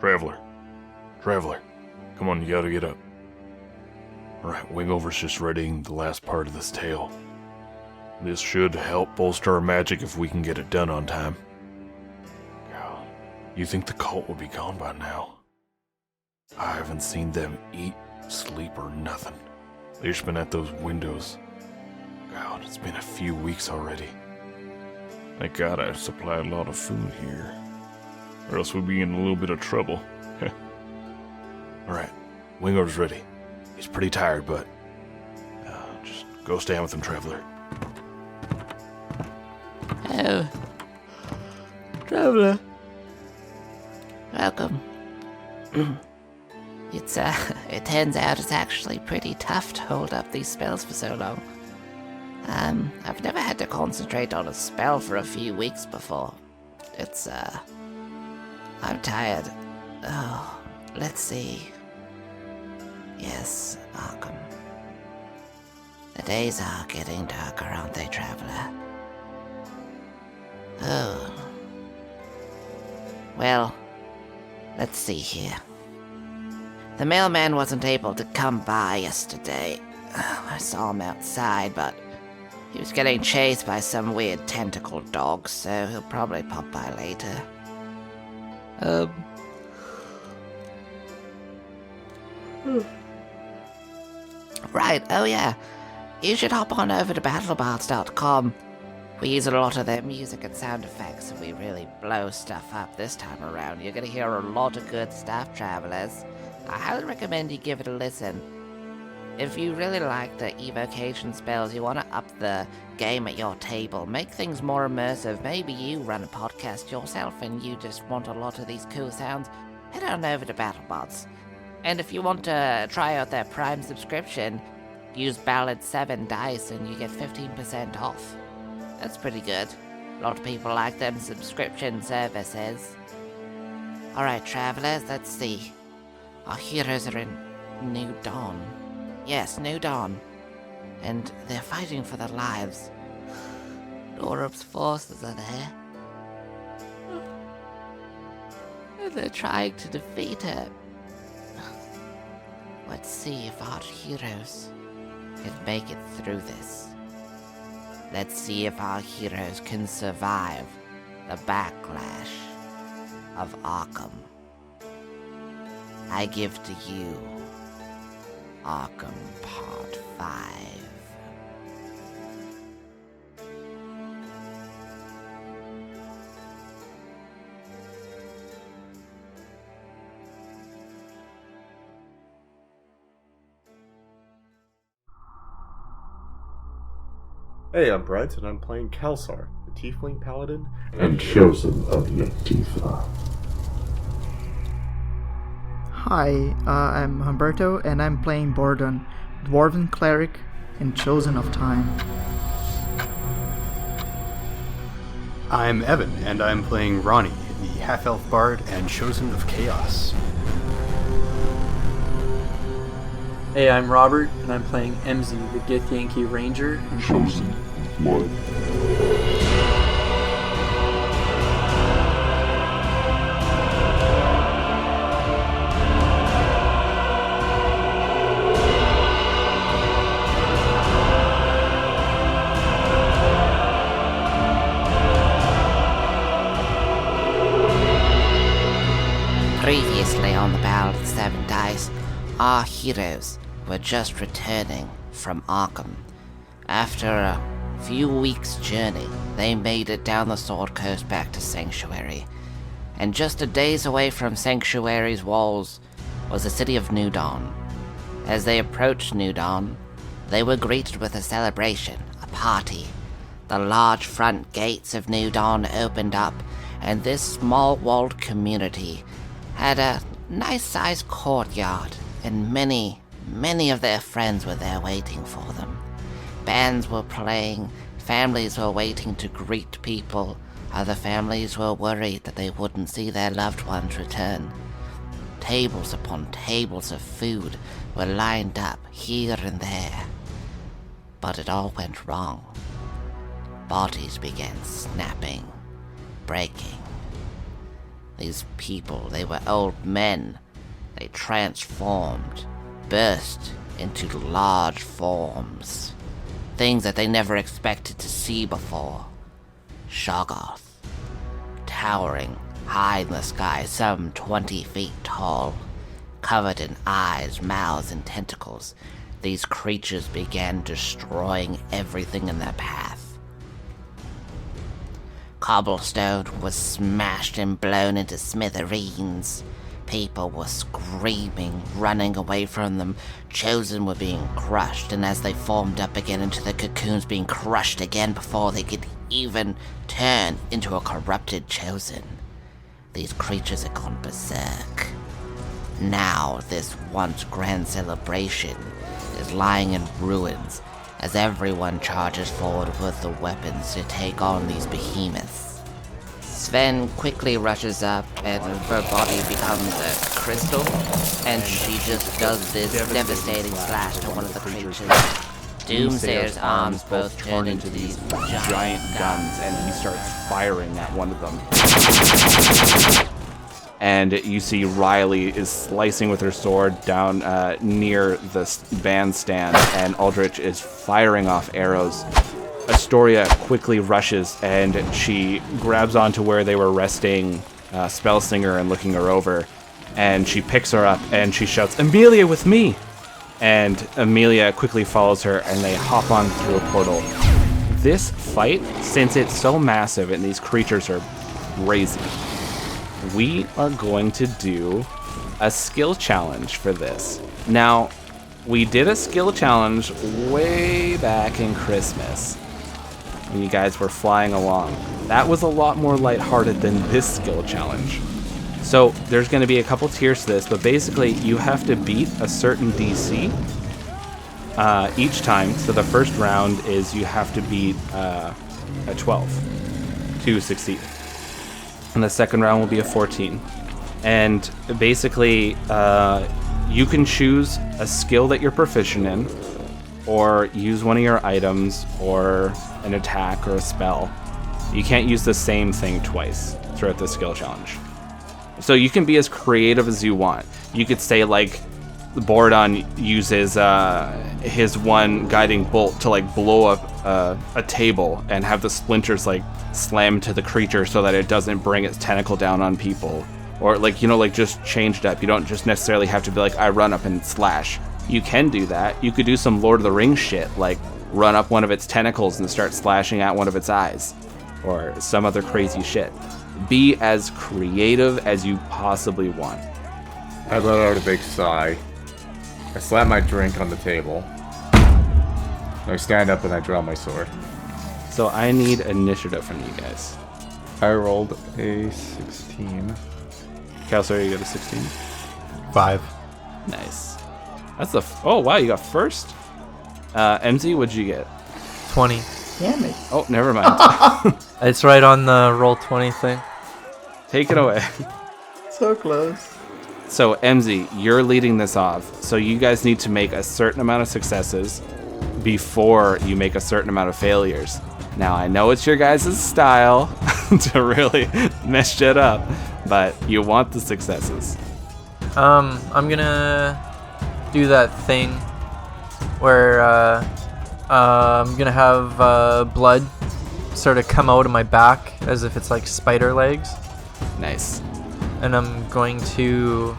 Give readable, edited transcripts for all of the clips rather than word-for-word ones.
Traveler. Come on, you gotta get up. Alright, Wingover's just readying the last part of this tale. This should help bolster our magic if we can get it done on time. God, you think the cult will be gone by now? I haven't seen them eat, sleep, or nothing. They've just been at those windows. God, it's been a few weeks already. Thank God I supply a lot of food here, or else we'd be in a little bit of trouble. Alright, Wingover's ready. He's pretty tired, but just go stand with him, Traveler. Oh, Traveler. Welcome. It turns out it's actually pretty tough to hold up these spells for so long. I've never had to concentrate on a spell for a few weeks before. I'm tired. Oh, let's see. Yes, Arkham. The days are getting darker, aren't they, Traveler? Oh. Well, let's see here. The mailman wasn't able to come by yesterday. I saw him outside, but he was getting chased by some weird tentacle dog, so he'll probably pop by later. Right, oh yeah. You should hop on over to battlebards.com. We use a lot of their music and sound effects, and we really blow stuff up this time around. You're gonna hear a lot of good stuff, Travelers. I highly recommend you give it a listen. If you really like the evocation spells, you want to up the game at your table, make things more immersive, maybe you run a podcast yourself and you just want a lot of these cool sounds, head on over to BattleBots. And if you want to try out their Prime subscription, use Ballad 7 dice and you get 15% off. That's pretty good. A lot of people like them subscription services. Alright, Travelers, let's see. Our heroes are in New Dawn. Yes, New Dawn. And they're fighting for their lives. Dorup's forces are there. And they're trying to defeat her. Let's see if our heroes can make it through this. Let's see if our heroes can survive the backlash of Arkham. I give to you Arkham Part 5. Hey, I'm Brent, and I'm playing Kelsar, the Tiefling Paladin and Chosen of Yetifa. Hi, I'm Humberto, and I'm playing Bordon, Dwarven Cleric and Chosen of Time. I'm Evan, and I'm playing Ronnie, the Half-Elf Bard and Chosen of Chaos. Hey, I'm Robert, and I'm playing MZ, the Githyanki Ranger and Chosen of Blood. Previously on the Ballad of 7 Dice, our heroes were just returning from Arkham. After a few weeks' journey, they made it down the Sword Coast back to Sanctuary. And just a days away from Sanctuary's walls was the city of New Dawn. As they approached New Dawn, they were greeted with a celebration, a party. The large front gates of New Dawn opened up, and this small-walled community had a nice-sized courtyard, and many of their friends were there waiting for them. Bands were playing, families were waiting to greet people, other families were worried that they wouldn't see their loved ones return. Tables upon tables of food were lined up here and there. But it all went wrong. Bodies began snapping, breaking. These people, they were old men. They transformed, burst into large forms. Things that they never expected to see before. Shoggoth, towering high in the sky, some 20 feet tall, covered in eyes, mouths, and tentacles. These creatures began destroying everything in their path. Cobblestone was smashed and blown into smithereens. People were screaming, running away from them. Chosen were being crushed, and as they formed up again into the cocoons, being crushed again before they could even turn into a corrupted Chosen. These creatures had gone berserk. Now, this once grand celebration is lying in ruins as everyone charges forward with the weapons to take on these behemoths. Sven quickly rushes up and her body becomes a crystal, and she just does this devastating slash to one of the creatures. Doomsayer's arms both turn into these giant guns, and he starts firing at one of them. And you see Riley is slicing with her sword down near the bandstand, and Aldrich is firing off arrows. Astoria quickly rushes, and she grabs onto where they were resting Spellsinger and looking her over, and she picks her up, and she shouts, "Amelia, with me!" And Amelia quickly follows her, and they hop on through a portal. This fight, since it's so massive and these creatures are crazy, we are going to do a skill challenge for this. Now, we did a skill challenge way back in Christmas when you guys were flying along. That was a lot more lighthearted than this skill challenge. So there's going to be a couple tiers to this, but basically you have to beat a certain DC each time. So the first round is you have to beat a 12 to succeed. And the second round will be a 14. And basically, you can choose a skill that you're proficient in, or use one of your items, or an attack, or a spell. You can't use the same thing twice throughout the skill challenge. So you can be as creative as you want. You could say, like, Bordon uses his one guiding bolt to, like, blow up a table and have the splinters, like, slam to the creature so that it doesn't bring its tentacle down on people. Or, like, you know, like, just changed up. You don't just necessarily have to be like, I run up and slash. You can do that. You could do some Lord of the Rings shit, like run up one of its tentacles and start slashing at one of its eyes. Or some other crazy shit. Be as creative as you possibly want. I let out a big sigh. I slap my drink on the table. I stand up and I draw my sword. So I need initiative from you guys. I rolled a 16. Kelsar, you got a 16? 5. Nice. That's the... oh, wow, you got first? MZ, what'd you get? 20. Damn it. Oh, never mind. It's right on the roll 20 thing. Take it away. So close. So, MZ, you're leading this off. So you guys need to make a certain amount of successes before you make a certain amount of failures. Now, I know it's your guys' style to really mess shit up, but you want the successes. I'm gonna do that thing where I'm gonna have blood sort of come out of my back as if it's like spider legs. Nice. And I'm going to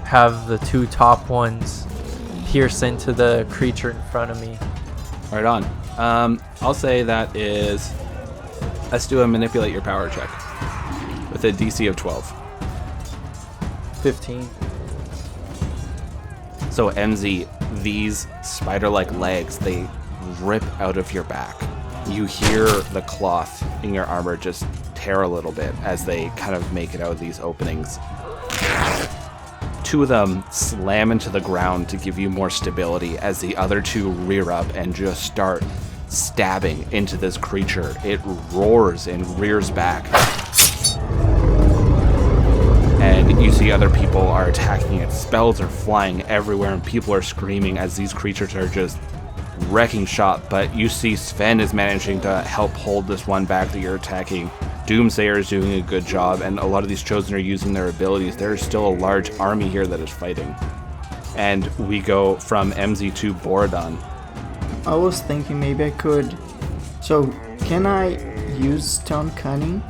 have the 2 top ones pierce into the creature in front of me. Right on. I'll say that is... let's do a manipulate your power check with a DC of 12. 15. So MZ, these spider-like legs, they rip out of your back. You hear the cloth in your armor just tear a little bit as they kind of make it out of these openings. 2 of them slam into the ground to give you more stability as the other 2 rear up and just start stabbing into this creature. It roars and rears back. And you see other people are attacking it. Spells are flying everywhere and people are screaming as these creatures are just wrecking shot, but you see Sven is managing to help hold this one back that you're attacking. Doomsayer is doing a good job, and a lot of these Chosen are using their abilities. There's still a large army here that is fighting. And we go from MZ to Borodon. I was thinking maybe I could. So, can I use Stone Cunning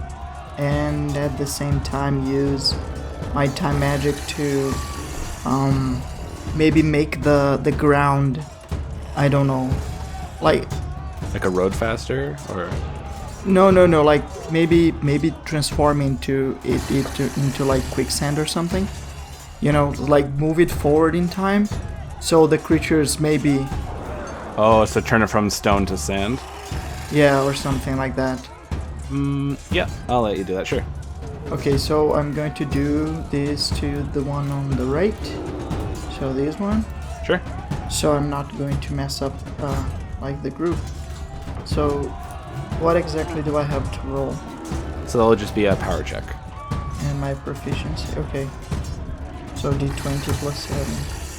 and at the same time use my time magic to maybe make the ground, I don't know, like a road faster, or no, like maybe transform into into like quicksand or something, like move it forward in time, so the creatures maybe. Oh, so turn it from stone to sand. Yeah, or something like that. Yeah, I'll let you do that. Sure. Okay, so I'm going to do this to the one on the right. So this one. Sure. So I'm not going to mess up like the group. So what exactly do I have to roll? So that'll just be a power check. And my proficiency. Okay. So D20 plus 7.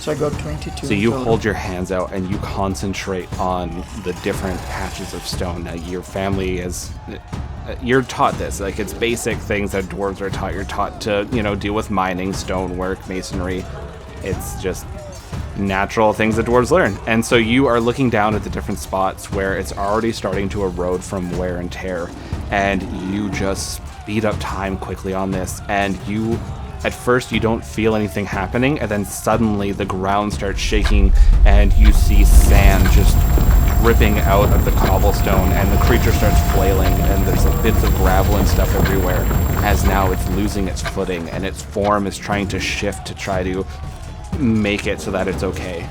So I got 22. So you hold your hands out and you concentrate on the different patches of stone. Now your family is, you're taught this. Like, it's basic things that dwarves are taught. You're taught to, deal with mining, stonework, masonry. It's just natural things that dwarves learn. And so you are looking down at the different spots where it's already starting to erode from wear and tear. And you just speed up time quickly on this. And at first you don't feel anything happening, and then suddenly the ground starts shaking and you see sand just dripping out of the cobblestone, and the creature starts flailing, and there's bits of gravel and stuff everywhere, as now it's losing its footing and its form is trying to shift to try to make it so that it's okay.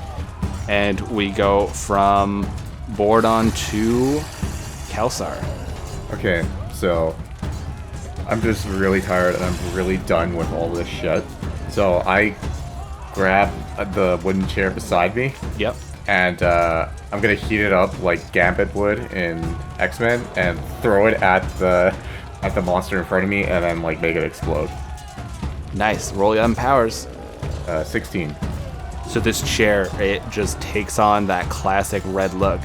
And we go from Borodon to Kelsar. Okay, so I'm just really tired and I'm really done with all this shit. So I grab the wooden chair beside me. Yep. And I'm gonna heat it up like Gambit would in X-Men and throw it at the monster in front of me and then like make it explode. Nice. Roll your powers. 16. So this chair, it just takes on that classic red look,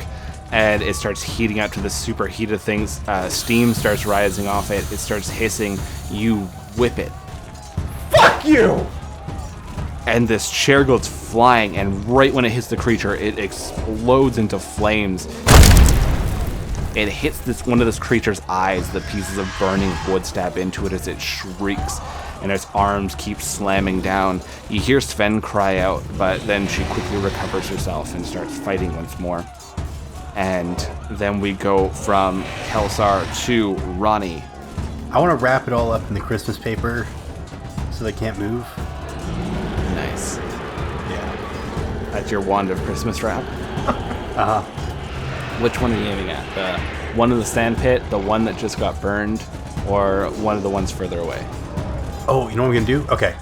and it starts heating up to the superheated things. Steam starts rising off it. It starts hissing. You whip it. Fuck you! And this chair goes flying, and right when it hits the creature, it explodes into flames. It hits one of this creature's eyes. The pieces of burning wood stab into it as it shrieks, and its arms keep slamming down. You hear Sven cry out, but then she quickly recovers herself and starts fighting once more. And then we go from Kelsar to Ronnie. I want to wrap it all up in the Christmas paper so they can't move. Nice. Yeah. That's your wand of Christmas wrap? Uh-huh. Which one are you aiming at? The one in the sand pit, the one that just got burned, or one of the ones further away? Oh, you know what I'm going to do? Okay.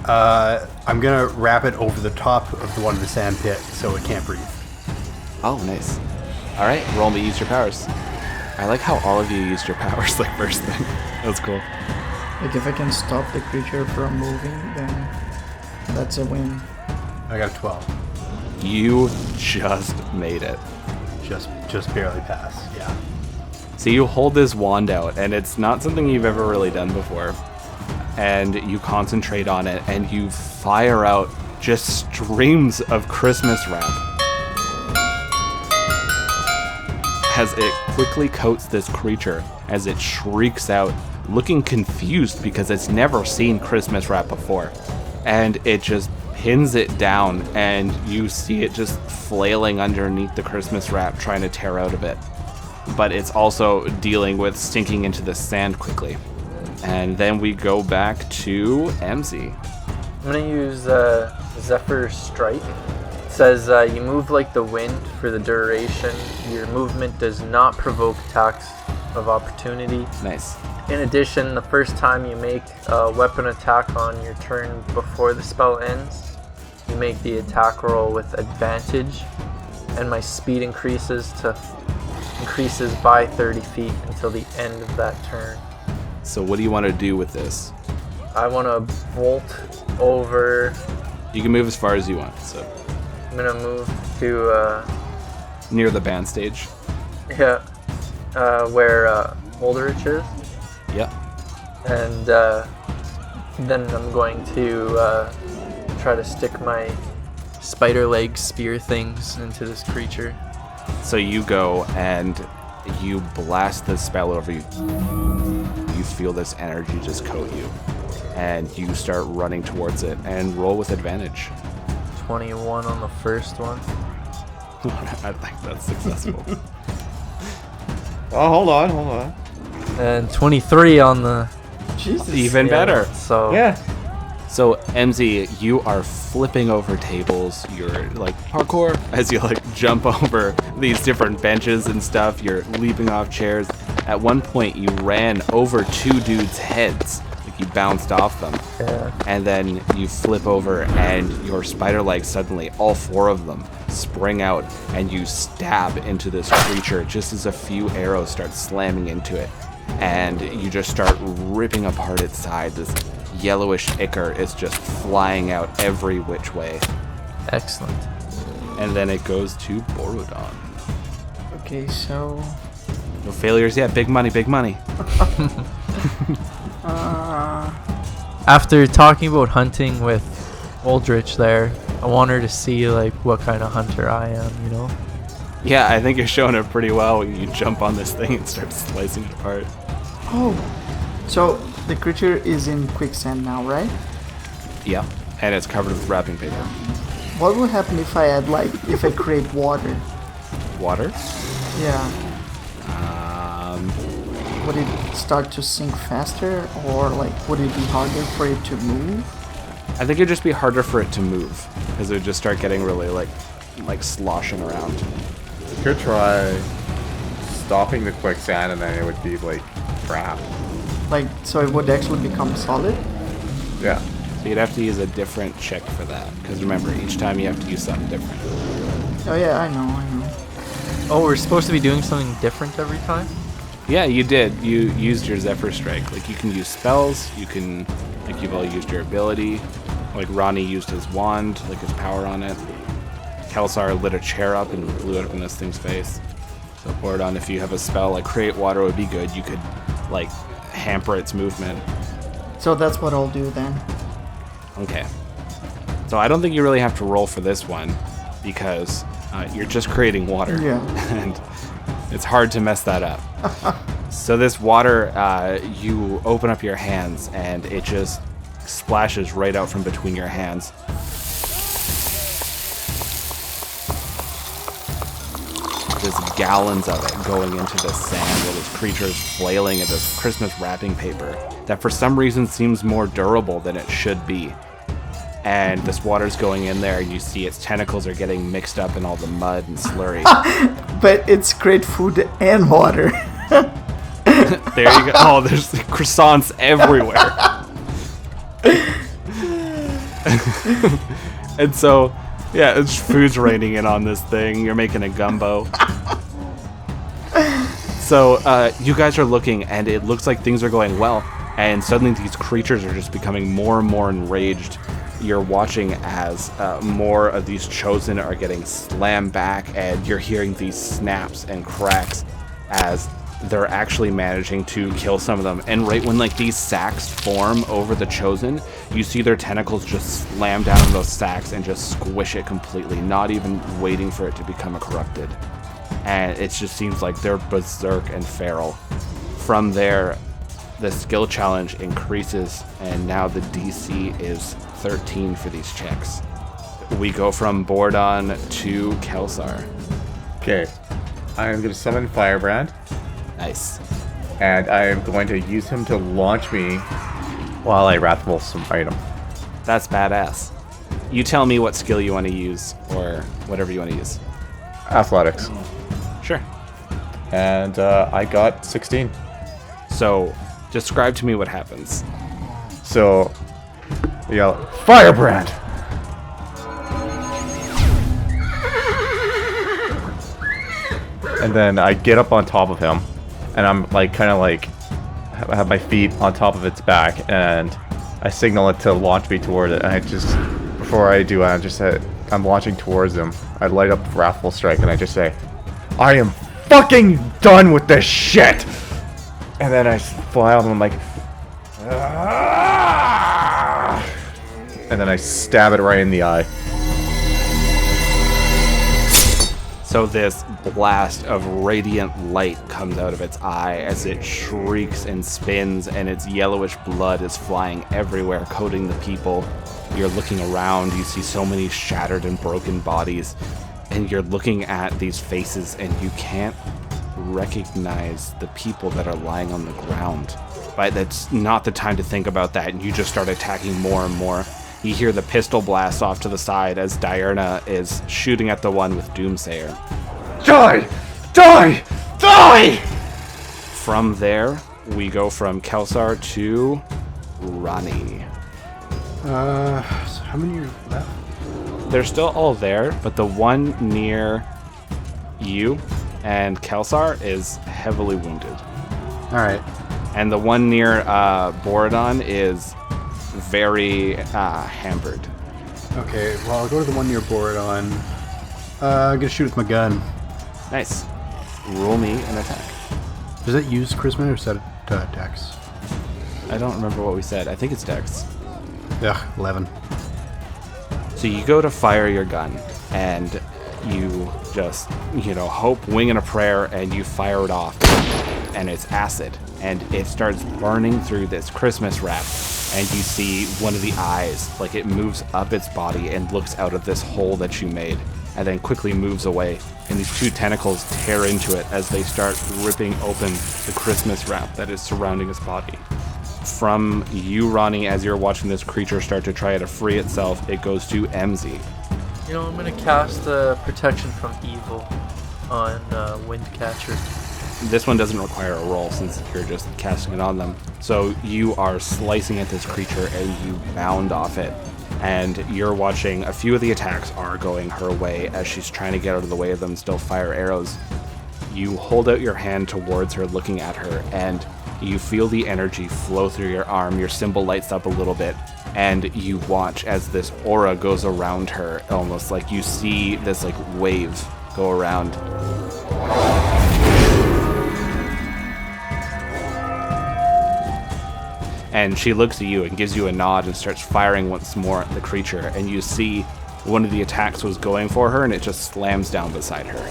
I'm going to wrap it over the top of the one in the sand pit so it can't breathe. Oh, nice. All right, roll me, use your powers. I like how all of you used your powers like first thing. That's cool. Like if I can stop the creature from moving, then that's a win. I got a 12. You just made it. Just barely passed, yeah. So you hold this wand out, and it's not something you've ever really done before. And you concentrate on it, and you fire out just streams of Christmas wrap. As it quickly coats this creature, as it shrieks out, looking confused because it's never seen Christmas wrap before. And it just pins it down, and you see it just flailing underneath the Christmas wrap, trying to tear out of it. But it's also dealing with sinking into the sand quickly. And then we go back to MZ. I'm going to use Zephyr Strike. It says you move like the wind for the duration. Your movement does not provoke attacks of opportunity. Nice. In addition, the first time you make a weapon attack on your turn before the spell ends, you make the attack roll with advantage, and my speed increases by 30 feet until the end of that turn. So what do you want to do with this? I want to vault over. You can move as far as you want. So I'm gonna move to near the band stage. Yeah. Where Aldrich is. Yep. And then I'm going to try to stick my spider leg spear things into this creature. So you go and you blast this spell over you. You feel this energy just coat you. And you start running towards it and roll with advantage. 21 on the first one. I think that's successful. Oh, hold on. And 23 on the... Jesus. Even better. So Yeah. So MZ, you are flipping over tables. You're like parkour as you like jump over these different benches and stuff. You're leaping off chairs. At one point, you ran over two dudes' heads. Like you bounced off them. Yeah. And then you flip over and your spider legs suddenly, all four of them, spring out and you stab into this creature just as a few arrows start slamming into it. And you just start ripping apart its side. This yellowish ichor is just flying out every which way. Excellent. And then it goes to Borodon. Okay, so No failures yet. Big money, big money. After talking about hunting with Aldrich there, I want her to see like what kind of hunter I am, you know? Yeah, I think you're showing it pretty well when you jump on this thing and start slicing it apart. oh, so the creature is in quicksand now, right? Yeah. And it's covered with wrapping paper. What would happen if I add if I create water? Water? Yeah. Um, Would it start to sink faster, or would it be harder for it to move? I think it'd just be harder for it to move because it would just start getting really like sloshing around. You could try stopping the quicksand and then it would be like crap. So it would actually become solid? Yeah. So you'd have to use a different check for that because remember, each time you have to use something different. Oh yeah, I know. Oh, we're supposed to be doing something different every time? Yeah, you did. You used your Zephyr Strike. Like you can use spells. You can, like you've all used your ability. Like Ronnie used his wand, like his power on it. Kelsar lit a chair up and blew it up in this thing's face. So Borodon, if you have a spell like Create Water would be good. You could like hamper its movement. So that's what I'll do then. Okay. So I don't think you really have to roll for this one because you're just creating water. Yeah. And it's hard to mess that up. So this water, you open up your hands and it just splashes right out from between your hands. There's gallons of it going into the sand while this creature is flailing at this Christmas wrapping paper that for some reason seems more durable than it should be. And this water's going in there and you see its tentacles are getting mixed up in all the mud and slurry. But it's great food and water. There you go. Oh, there's croissants everywhere. And so, yeah, it's food's raining in on this thing. You're making a gumbo. So, you guys are looking, and it looks like things are going well. And suddenly these creatures are just becoming more and more enraged. You're watching as more of these chosen are getting slammed back, and you're hearing these snaps and cracks as they're actually managing to kill some of them. And right when like these sacks form over the chosen, you see their tentacles just slam down in those sacks and just squish it completely, not even waiting for it to become corrupted. And it just seems like they're berserk and feral. From there, the skill challenge increases, and now the DC is 13 for these checks. We go from Borodon to Kelsar. Okay. I am going to summon Firebrand, Nice. and I am going to use him to launch me while I Wrathful some item. That's badass. You tell me what skill you want to use, or whatever you want to use. Athletics. Sure. And I got 16. So, describe to me what happens. So, I yell, Firebrand! And then I get up on top of him, and I'm like, kind of like, I have my feet on top of its back, and I signal it to launch me toward it. And I just, before I do, I just say, I'm launching towards him. I light up Wrathful Strike, and I just say, I am fucking done with this shit! And then I fly out and I'm like, "Ah!" And then I stab it right in the eye. So this blast of radiant light comes out of its eye as it shrieks and spins, and its yellowish blood is flying everywhere, coating the people. You're looking around, you see so many shattered and broken bodies, and you're looking at these faces and you can't recognize the people that are lying on the ground. But that's not the time to think about that, and you just start attacking more and more. You hear the pistol blast off to the side as Diurna is shooting at the one with Doomsayer. Die! Die! Die! From there, we go from Kelsar to Ronnie. So how many are left? They're still all there, but the one near you and Kelsar is heavily wounded. Alright. And the one near Borodon is very hampered. Okay, well, I'll go to the one near Borodon. I'm gonna shoot with my gun. Nice. Roll me an attack. Does that use charisma or set dex? I don't remember what we said. I think it's dex. Ugh, 11. So you go to fire your gun, and you just, hope, wing and a prayer, and you fire it off. And it's acid, and it starts burning through this Christmas wrap, and you see one of the eyes, like it moves up its body and looks out of this hole that you made, and then quickly moves away, and these two tentacles tear into it as they start ripping open the Christmas wrap that is surrounding its body. From you, Ronnie, as you're watching this creature start to try to free itself, it goes to MZ. I'm gonna cast Protection from Evil on Windcatcher. This one doesn't require a roll since you're just casting it on them. So you are slicing at this creature and you bound off it. And you're watching a few of the attacks are going her way as she's trying to get out of the way of them, still fire arrows. You hold out your hand towards her, looking at her, and you feel the energy flow through your arm. Your symbol lights up a little bit, and you watch as this aura goes around her, almost like you see this wave go around. And she looks at you and gives you a nod and starts firing once more at the creature. And you see one of the attacks was going for her and it just slams down beside her.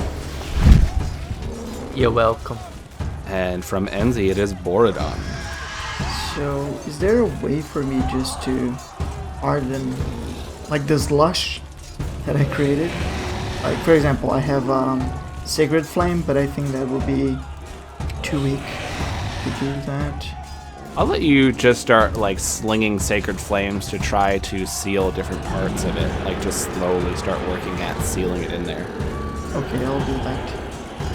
You're welcome. And from Enzi, it is Borodon. So, is there a way for me just to harden, this lush that I created? For example, I have Sacred Flame, but I think that would be too weak to do that. I'll let you just start slinging Sacred Flames to try to seal different parts of it. Just slowly start working at sealing it in there. Okay, I'll do that.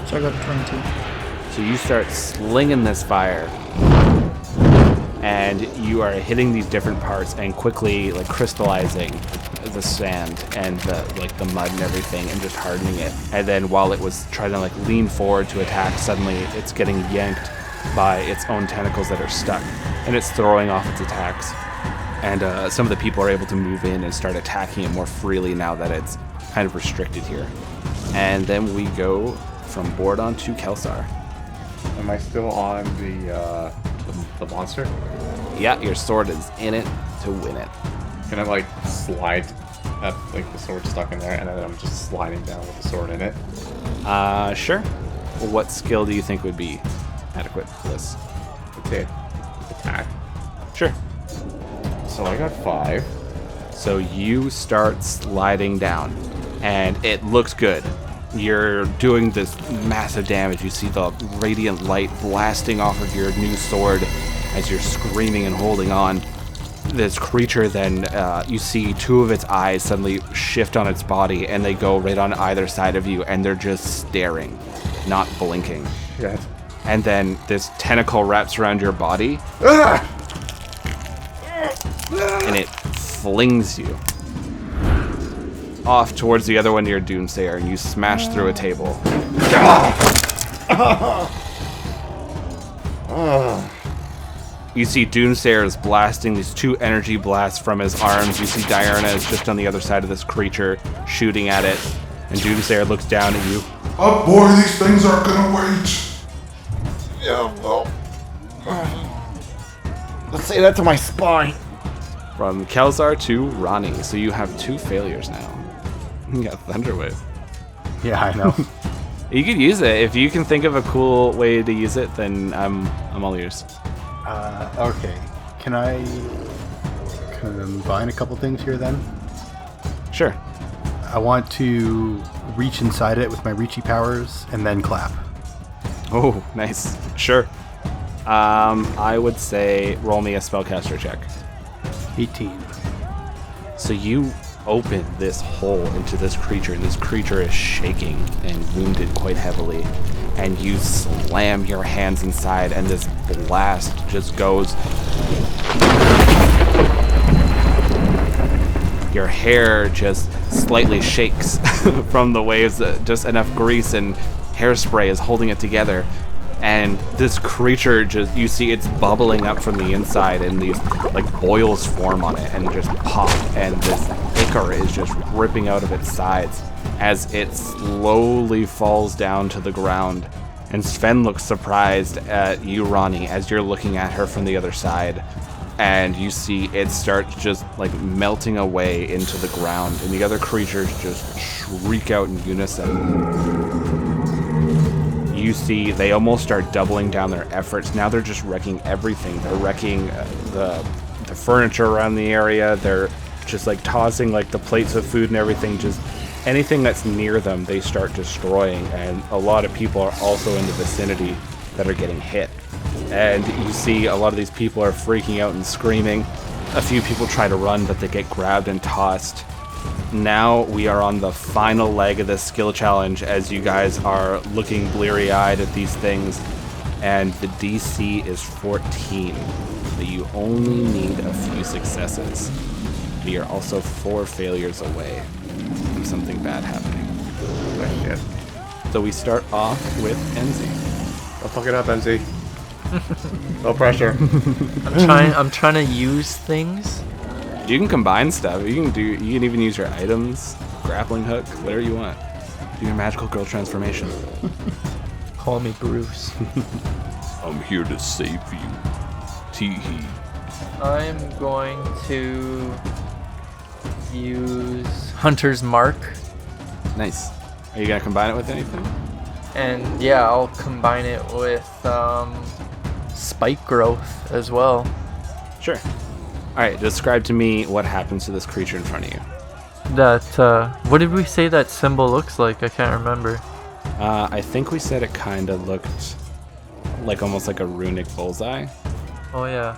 So I got 20. So you start slinging this fire, and you are hitting these different parts and quickly crystallizing the sand and the mud and everything and just hardening it. And then while it was trying to lean forward to attack, suddenly it's getting yanked by its own tentacles that are stuck, and it's throwing off its attacks. And some of the people are able to move in and start attacking it more freely now that it's kind of restricted here. And then we go from Borodon to Kelsar. Am I still on the monster? Yeah, your sword is in it to win it. Can I slide at the sword stuck in there, and then I'm just sliding down with the sword in it? Sure. What skill do you think would be adequate for this? Okay, attack. Sure. So I got 5. So you start sliding down, and it looks good. You're doing this massive damage. You see the radiant light blasting off of your new sword as you're screaming and holding on. This creature then, you see 2 of its eyes suddenly shift on its body, and they go right on either side of you, and they're just staring, not blinking. Yeah. And then this tentacle wraps around your body, and it flings you off towards the other one near Doomsayer, and you smash through a table. You see Doomsayer is blasting these 2 energy blasts from his arms. You see Diurna is just on the other side of this creature, shooting at it. And Doomsayer looks down at you. Oh boy, these things aren't gonna wait. Yeah, well. Let's say that to my spine. From Kelsar to Ronnie. So you have 2 failures now. You got Thunderwave. Yeah, I know. You could use it. If you can think of a cool way to use it, then I'm all ears. Okay. Can I combine a couple things here then? Sure. I want to reach inside it with my reachy powers and then clap. Oh, nice. Sure. I would say roll me a spellcaster check. 18. So you open this hole into this creature, and this creature is shaking and wounded quite heavily. And you slam your hands inside, and this blast just goes. Your hair just slightly shakes from the waves. Just enough grease and hairspray is holding it together. And this creature just, you see it's bubbling up from the inside, and these like boils form on it and just pop, and this ichor is just ripping out of its sides as it slowly falls down to the ground. And Sven looks surprised at you, Ronnie, as you're looking at her from the other side. And you see it starts just like melting away into the ground, and the other creatures just shriek out in unison. You see they almost start doubling down their efforts. Now they're just wrecking everything. They're wrecking the furniture around the area. They're just like tossing like the plates of food and everything. Just anything that's near them, they start destroying. And a lot of people are also in the vicinity that are getting hit. And you see a lot of these people are freaking out and screaming. A few people try to run, but they get grabbed and tossed. Now we are on the final leg of this skill challenge as you guys are looking bleary-eyed at these things. And the DC is 14, but you only need a few successes. But you're also 4 failures away from something bad happening. Shit. So we start off with Enzi. Don't fuck it up, NZ. No pressure. I'm trying to use things. You can combine stuff. You can even use your items, grappling hook, whatever you want. Do your magical girl transformation. Call me Bruce. I'm here to save you. Tee-hee. I'm going to use Hunter's Mark. Nice. Are you gonna combine it with anything? And yeah, I'll combine it with Spike Growth as well. Sure. Alright, describe to me what happens to this creature in front of you. That, what did we say that symbol looks like? I can't remember. I think we said it kinda looked like almost like a runic bullseye. Oh yeah.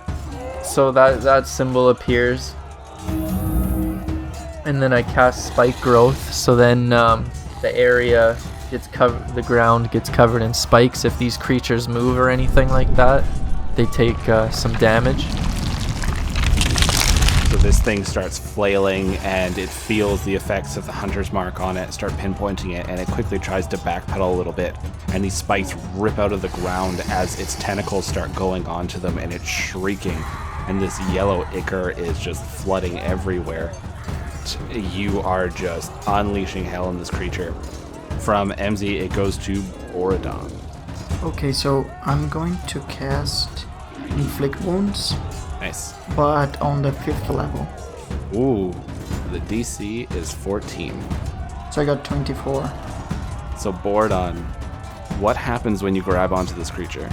So that symbol appears. And then I cast Spike Growth, so then the area gets covered, the ground gets covered in spikes. If these creatures move or anything like that, they take some damage. So this thing starts flailing, and it feels the effects of the hunter's mark on it, start pinpointing it, and it quickly tries to backpedal a little bit. And these spikes rip out of the ground as its tentacles start going onto them, and it's shrieking. And this yellow ichor is just flooding everywhere. You are just unleashing hell in this creature. From MZ, it goes to Borodon. Okay, so I'm going to cast Inflict Wounds, Nice. but on the 5th level. Ooh, the DC is 14. So I got 24. So Borodon, what happens when you grab onto this creature?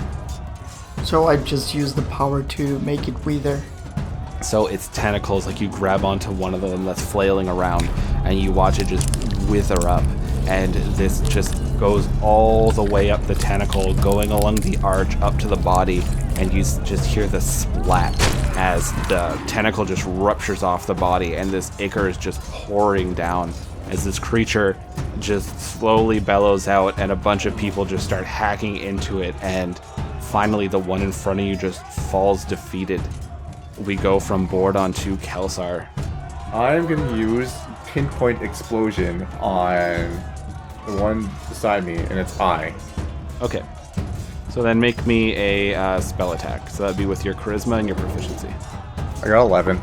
So I just use the power to make it wither. So its tentacles, like you grab onto one of them that's flailing around, and you watch it just wither up. And this just goes all the way up the tentacle, going along the arch up to the body, and you just hear the splat as the tentacle just ruptures off the body, and this ichor is just pouring down as this creature just slowly bellows out, and a bunch of people just start hacking into it, and finally the one in front of you just falls defeated. We go from Borodon to Kelsar. I'm gonna use Pinpoint Explosion on the one beside me, and its eye. Okay. So then make me a spell attack. So that'd be with your charisma and your proficiency. I got 11.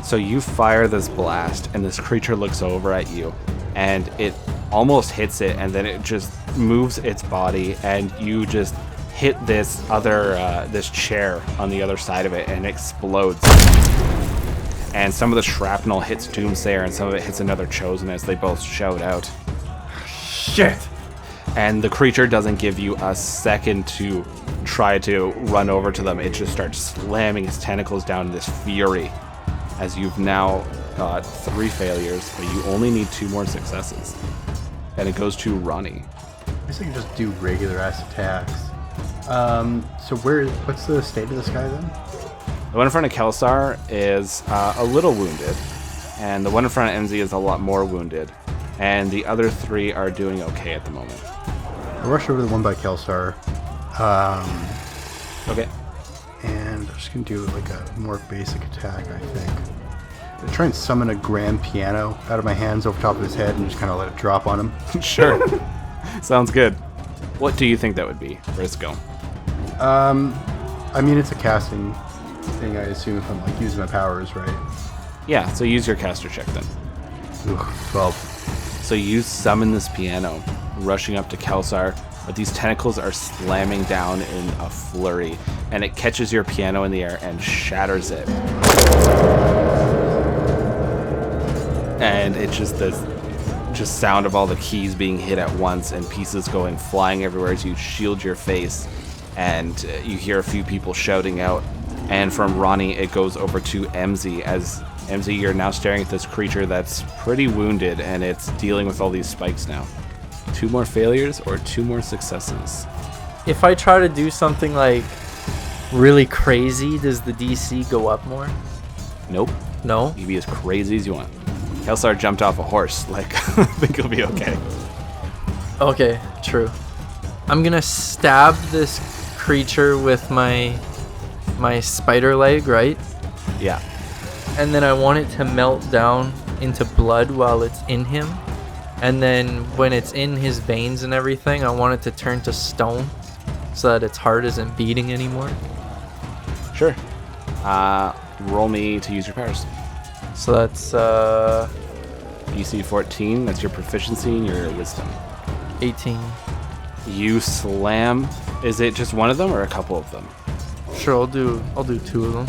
So you fire this blast, and this creature looks over at you, and it almost hits it, and then it just moves its body, and you just hit this chair on the other side of it, and it explodes. And some of the shrapnel hits Doomsayer, and some of it hits another Chosen as they both shout out. Shit! And the creature doesn't give you a second to try to run over to them. It just starts slamming its tentacles down in this fury, as you've now got 3 failures, but you only need 2 more successes. And it goes to Ronnie. I guess I can just do regular ass attacks. So what's the state of this guy then? The one in front of Kelsar is a little wounded, and the one in front of MZ is a lot more wounded, and the other 3 are doing okay at the moment. I'll rush over to the one by Kelsar. Okay. And I'm just going to do like a more basic attack, I think. I'll try and summon a grand piano out of my hands over top of his head and just kind of let it drop on him. Sure. Sounds good. What do you think that would be, Briscoe? I mean, it's a casting thing, I assume, if I'm like using my powers, right? Yeah, so use your caster check then. Ugh, 12. So you summon this piano, rushing up to Kelsar, but these tentacles are slamming down in a flurry, and it catches your piano in the air and shatters it. And it's just this sound of all the keys being hit at once and pieces going flying everywhere as you shield your face, and you hear a few people shouting out. And from Ronnie, it goes over to MZ, as MZ, you're now staring at this creature that's pretty wounded, and it's dealing with all these spikes now. 2 more failures or 2 more successes? If I try to do something like really crazy, does the DC go up more? Nope. No? You can be as crazy as you want. Kelsar jumped off a horse. Like, I think he'll be okay. Okay, true. I'm gonna stab this creature with my spider leg, right? Yeah. And then I want it to melt down into blood while it's in him. And then when it's in his veins and everything, I want it to turn to stone so that its heart isn't beating anymore. Sure. Roll me to use your powers. So that's DC 14, that's your proficiency and your wisdom. 18. You slam. Is it just one of them or a couple of them? Sure, I'll do 2 of them.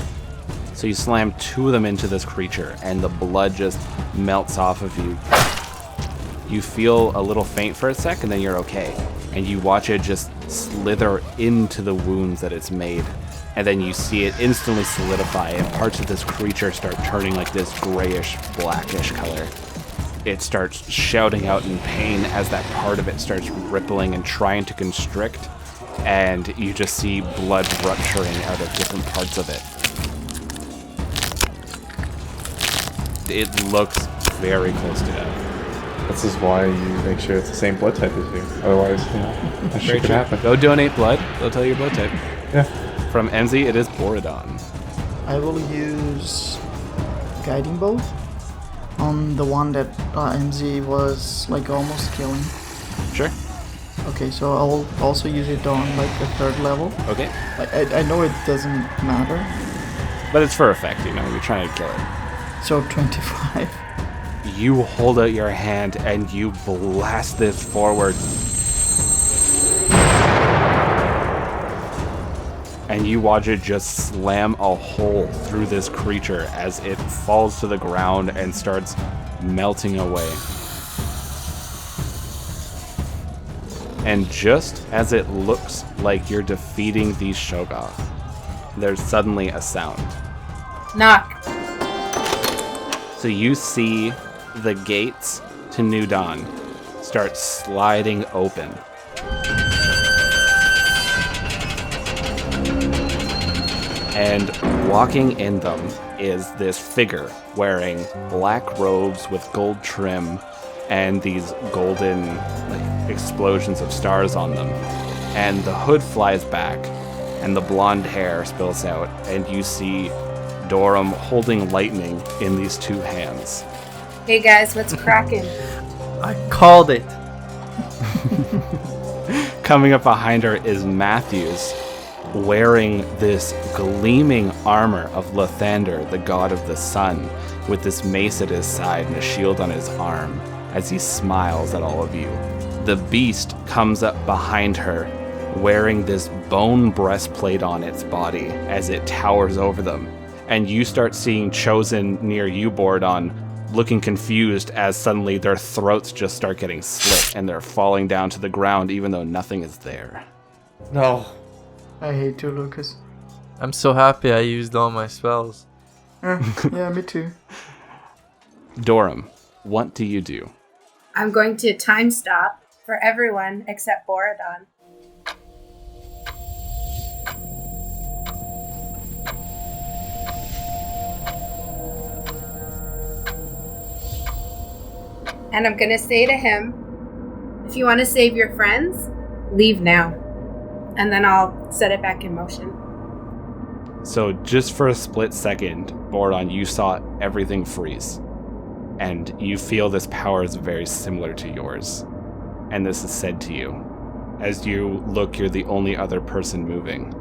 So you slam 2 of them into this creature, and the blood just melts off of you. You feel a little faint for a sec, and then you're okay. And you watch it just slither into the wounds that it's made. And then you see it instantly solidify, and parts of this creature start turning like this grayish, blackish color. It starts shouting out in pain as that part of it starts rippling and trying to constrict. And you just see blood rupturing out of different parts of it. It looks very close to death. This is why you make sure it's the same blood type as you. Otherwise, that shit could happen. Go donate blood. They'll tell you your blood type. Yeah. From MZ, it is Borodon. I will use Guiding Bolt on the one that MZ was like almost killing. Sure. Okay, so I'll also use it on like the 3rd level. Okay. Like, I know it doesn't matter. But it's for effect, you know, you're trying to kill it. So 25. You hold out your hand and you blast this forward. And you watch it just slam a hole through this creature as it falls to the ground and starts melting away. And just as it looks like you're defeating these Shoggoth, there's suddenly a sound. Knock. So you see the gates to New Dawn start sliding open. And walking in them is this figure wearing black robes with gold trim and these golden explosions of stars on them. And the hood flies back and the blonde hair spills out, and you see Dorum holding lightning in these 2 hands. Hey guys, what's cracking? I called it. Coming up behind her is Matthews, wearing this gleaming armor of Lathander, the god of the sun, with this mace at his side and a shield on his arm. as he smiles at all of you. The beast comes up behind her, wearing this bone breastplate on its body as it towers over them. And you start seeing Chosen near you, Bordon, looking confused as suddenly their throats just start getting slit and they're falling down to the ground even though nothing is there. No. I hate you, Lucas. I'm so happy I used all my spells. Yeah, me too. Dorum, what do you do? I'm going to time stop for everyone except Borodon. And I'm going to say to him, if you want to save your friends, leave now. And then I'll set it back in motion. So just for a split second, Bordon, you saw everything freeze. And you feel this power is very similar to yours. And this is said to you. As you look, you're the only other person moving.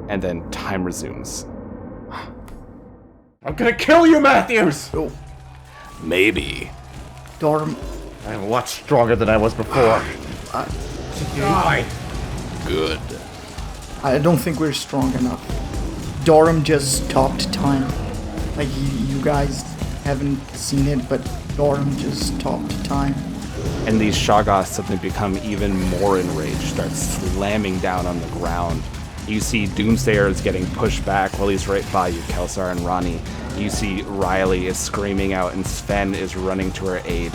And then time resumes. I'm gonna kill you, Matthews! Oh, Maybe. Dorm. I'm a lot stronger than I was before. Die! Good. I don't think we're strong enough. Dorum just stopped time. Like, you guys haven't seen it, but Dorum just stopped time. And these Shoggoths suddenly become even more enraged, start slamming down on the ground. You see Doomsayer is getting pushed back while he's right by you, Kelsar and Ronnie. You see Riley is screaming out and Sven is running to her aid.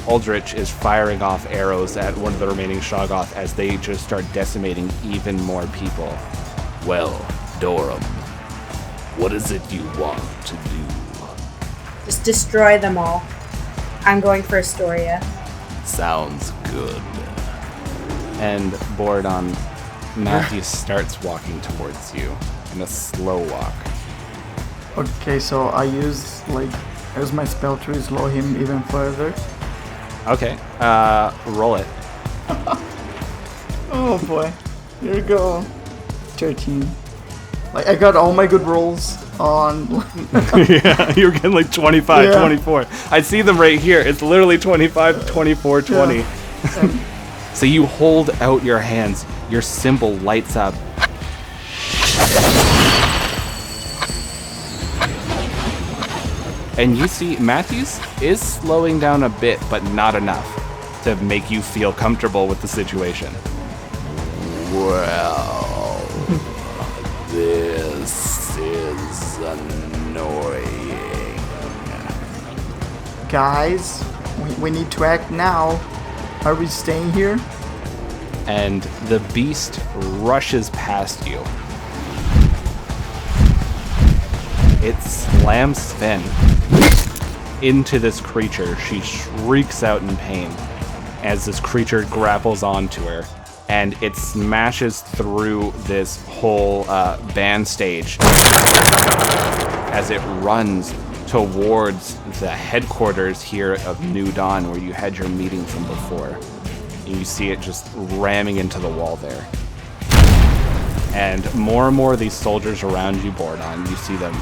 Aldrich is firing off arrows at one of the remaining Shoggoth as they just start decimating even more people. Well, Dorum, what is it you want to do? Just destroy them all. I'm going for Astoria. Sounds good. And Bordon, Matthew starts walking towards you in a slow walk. Okay, so I use my spell to slow him even further. Okay, roll it. Oh boy. Here we go. 13. I got all my good rolls on. Yeah, you're getting like 25, Yeah. 24. I see them right here. It's literally 25, 24, 20. Yeah. So you hold out your hands. Your symbol lights up. And you see Matthews is slowing down a bit, but not enough to make you feel comfortable with the situation. Well, this is annoying. Guys, we need to act now. Are we staying here? And the beast rushes past you. It slams Sven into this creature. She shrieks out in pain as this creature grapples onto her, and it smashes through this whole band stage as it runs towards the headquarters here of New Dawn, where you had your meeting from before. And you see it just ramming into the wall there. And more of these soldiers around you, Bordon. You see them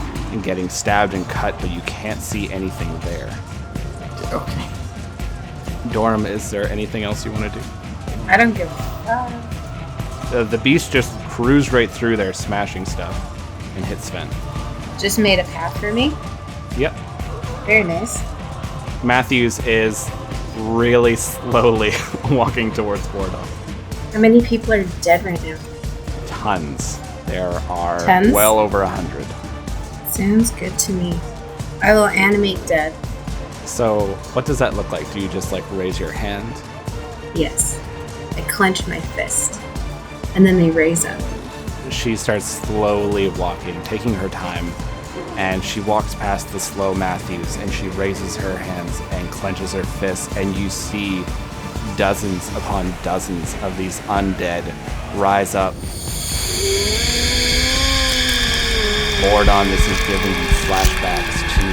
getting stabbed and cut, but you can't see anything there. Okay. Dorum, is there anything else you want to do? I don't give a fuck. The beast just cruised right through there, smashing stuff, and hit Sven. Just made a path for me. Yep. Very nice. Matthews is really slowly walking towards Bordon. How many people are dead right now? Tons. There are Tons? well over 100. Sounds good to me. I will animate dead. So, what does that look like? Do you just raise your hand? Yes. I clench my fist. And then they raise up. She starts slowly walking, taking her time, and she walks past the slow Matthews, and she raises her hands and clenches her fists, and you see dozens upon dozens of these undead rise up. Bordon, this is giving you flashbacks to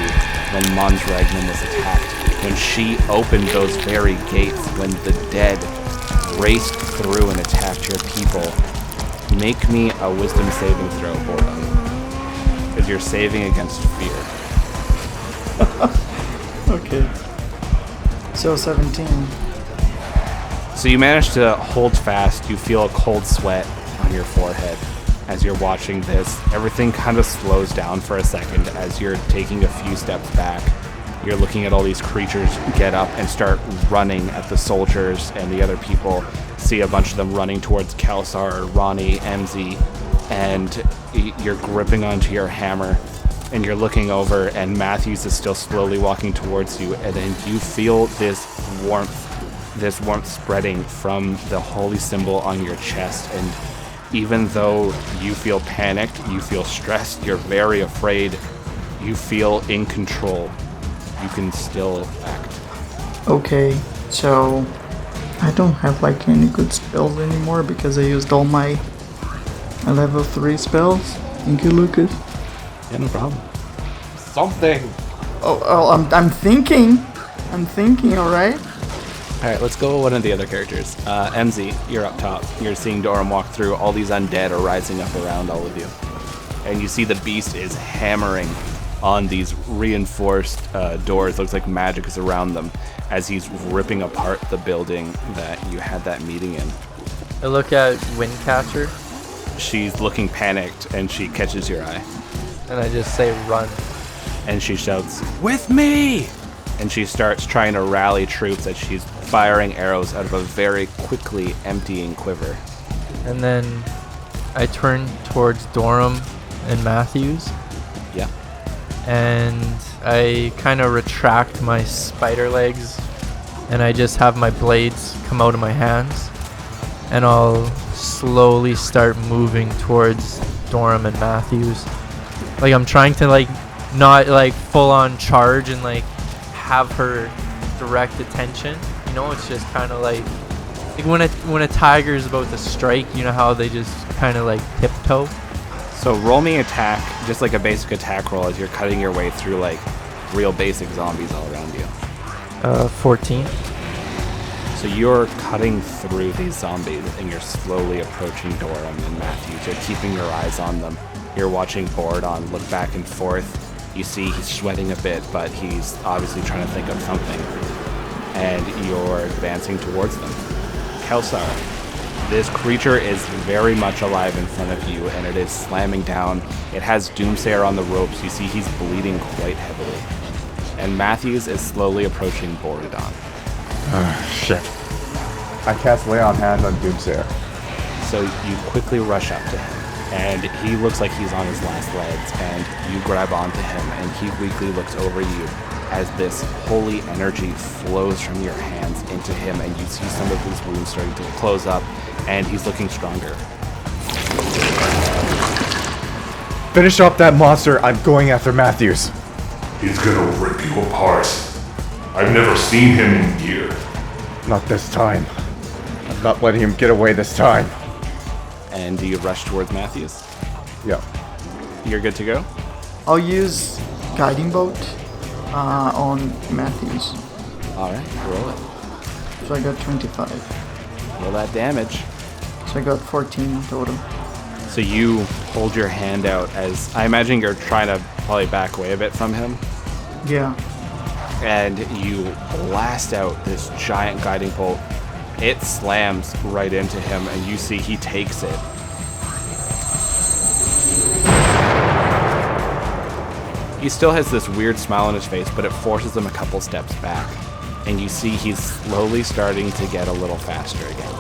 when Mons Ragnar was attacked, when she opened those very gates, when the dead raced through and attacked your people. Make me a wisdom saving throw, Bordon, because you're saving against fear. Okay. So 17. So you manage to hold fast. You feel a cold sweat on your forehead as you're watching this. Everything kind of slows down for a second as you're taking a few steps back. You're looking at all these creatures get up and start running at the soldiers and the other people. See a bunch of them running towards Kelsar, Ronnie, MZ, and you're gripping onto your hammer and you're looking over and Matthews is still slowly walking towards you, and then you feel this warmth spreading from the holy symbol on your chest. And even though you feel panicked, you feel stressed, you're very afraid, you feel in control. You can still act. Okay, so I don't have like any good spells anymore because I used all my level 3 spells. Thank you, Lucas. Yeah, no problem. Something! I'm thinking, alright? Alright, let's go with one of the other characters. MZ, you're up top. You're seeing Dorum walk through. All these undead are rising up around all of you. And you see the beast is hammering on these reinforced doors. Looks like magic is around them as he's ripping apart the building that you had that meeting in. I look at Windcatcher She's looking panicked and she catches your eye. and I just say run. And she shouts, "With me!" And she starts trying to rally troops as she's firing arrows out of a very quickly emptying quiver. And then I turn towards Dorum and Matthews Yeah. and I kind of retract my spider legs and I just have my blades come out of my hands and I'll slowly start moving towards Dorum and Matthews. Like I'm trying to like not like full on charge and like have her direct attention. You know, it's just kind of like when a tiger is about to strike, you know how they just kind of like tiptoe. So roll me attack, just like a basic attack roll as you're cutting your way through like real basic zombies all around you. 14. So you're cutting through these zombies and you're slowly approaching Dorum and Matthews. You're keeping your eyes on them. You're watching Borodon look back and forth. You see he's sweating a bit, but he's obviously trying to think of something. And you're advancing towards them. Kelsar, this creature is very much alive in front of you, and it is slamming down. It has Doomsayer on the ropes. You see he's bleeding quite heavily. And Matthews is slowly approaching Borodon. Shit. I cast Lay on Hands on Doomsayer. So you quickly rush up to him, and he looks like he's on his last legs, and you grab onto him, and he weakly looks over you as this holy energy flows from your hands into him, and you see some of his wounds starting to close up, and he's looking stronger. Finish up that monster. I'm going after Matthews. He's gonna rip you apart. I've never seen him in gear. Not this time. I'm not letting him get away this time. And you rush towards Matthews. Yeah. You're good to go? I'll use Guiding Bolt on Matthews. Alright, roll it. So I got 25. Roll that damage. So I got 14 total. So you hold your hand out as, I imagine you're trying to probably back away a bit from him. Yeah. And you blast out this giant guiding bolt. It slams right into him, and you see he takes it. He still has this weird smile on his face, but it forces him a couple steps back. And you see he's slowly starting to get a little faster again.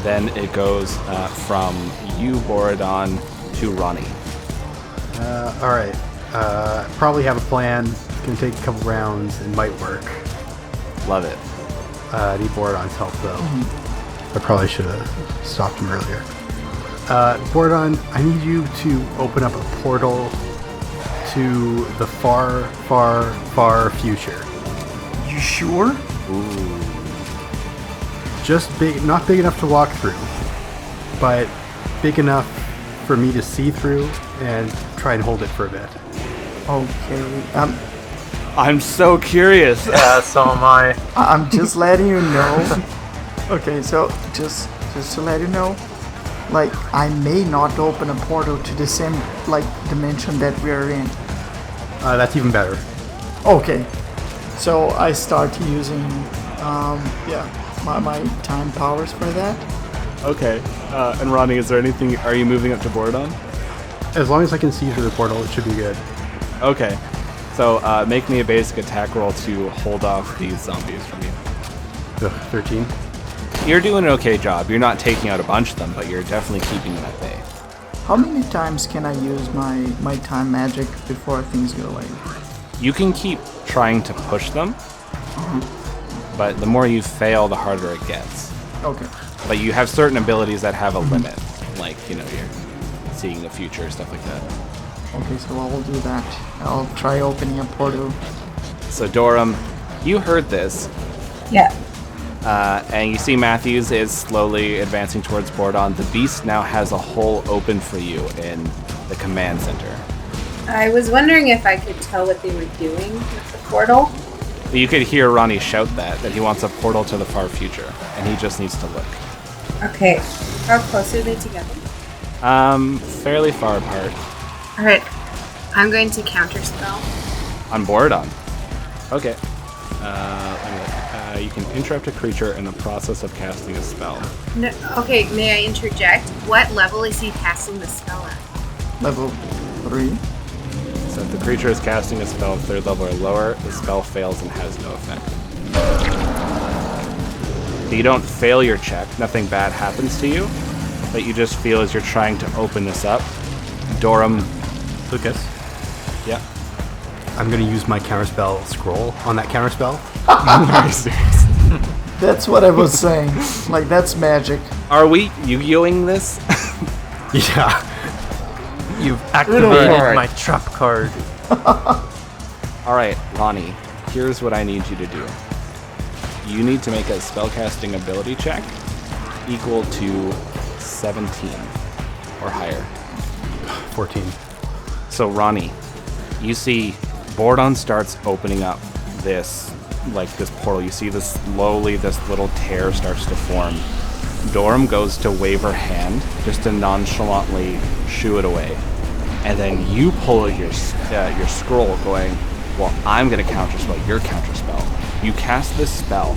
Then it goes from you, Borodon, to Ronnie. Alright. Probably have a plan. It's going to take a couple rounds. It might work. Love it. I need Borodon's help, though. I probably should have stopped him earlier. Borodon, I need you to open up a portal to the far, far, far future. You sure? Ooh. Just big, not big enough to walk through, but big enough for me to see through and try and hold it for a bit. Okay. I'm so curious. Yeah, so am I. I'm just letting you know. Okay, so just to let you know, like I may not open a portal to the same like dimension that we are in. That's even better. Okay. So I start using, my time powers for that. Okay. And Ronnie, is there anything? Are you moving up to Bordon? As long as I can see through the portal, it should be good. Okay. So make me a basic attack roll to hold off these zombies from you. 13. You're doing an okay job. You're not taking out a bunch of them, but you're definitely keeping them at bay. How many times can I use my time magic before things go away? You can keep trying to push them, but the more you fail, the harder it gets. Okay. But you have certain abilities that have a limit, like, you're seeing the future, stuff like that. Okay, so I will do that. I'll try opening a portal. So Dorum, you heard this. Yeah. And you see Matthews is slowly advancing towards Bordon. The beast now has a hole open for you in the command center. I was wondering if I could tell what they were doing with the portal. You could hear Ronnie shout that he wants a portal to the far future, and he just needs to look. Okay. How close are they together? Fairly far apart. Alright. I'm going to counterspell. On Bordon. Okay. You can interrupt a creature in the process of casting a spell. No, okay, may I interject? What level is he casting the spell at? Level 3. So if the creature is casting a spell of 3rd level or lower, the spell fails and has no effect. But you don't fail your check, nothing bad happens to you, but you just feel as you're trying to open this up. Dorum. Lucas? Yeah. I'm going to use my counterspell scroll on that counterspell. Very serious. That's what I was saying. Like, that's magic. Are we Yu-Gi-Oh-ing this? Yeah. You've activated my trap card. Alright, Lonnie, here's what I need you to do. You need to make a spellcasting ability check equal to 17 or higher. 14. So Ronnie, you see Bordon starts opening up this portal. You see this little tear starts to form. Dorum goes to wave her hand just to nonchalantly shoo it away. And then you pull your scroll going, well, I'm going to counterspell your counterspell. You cast this spell.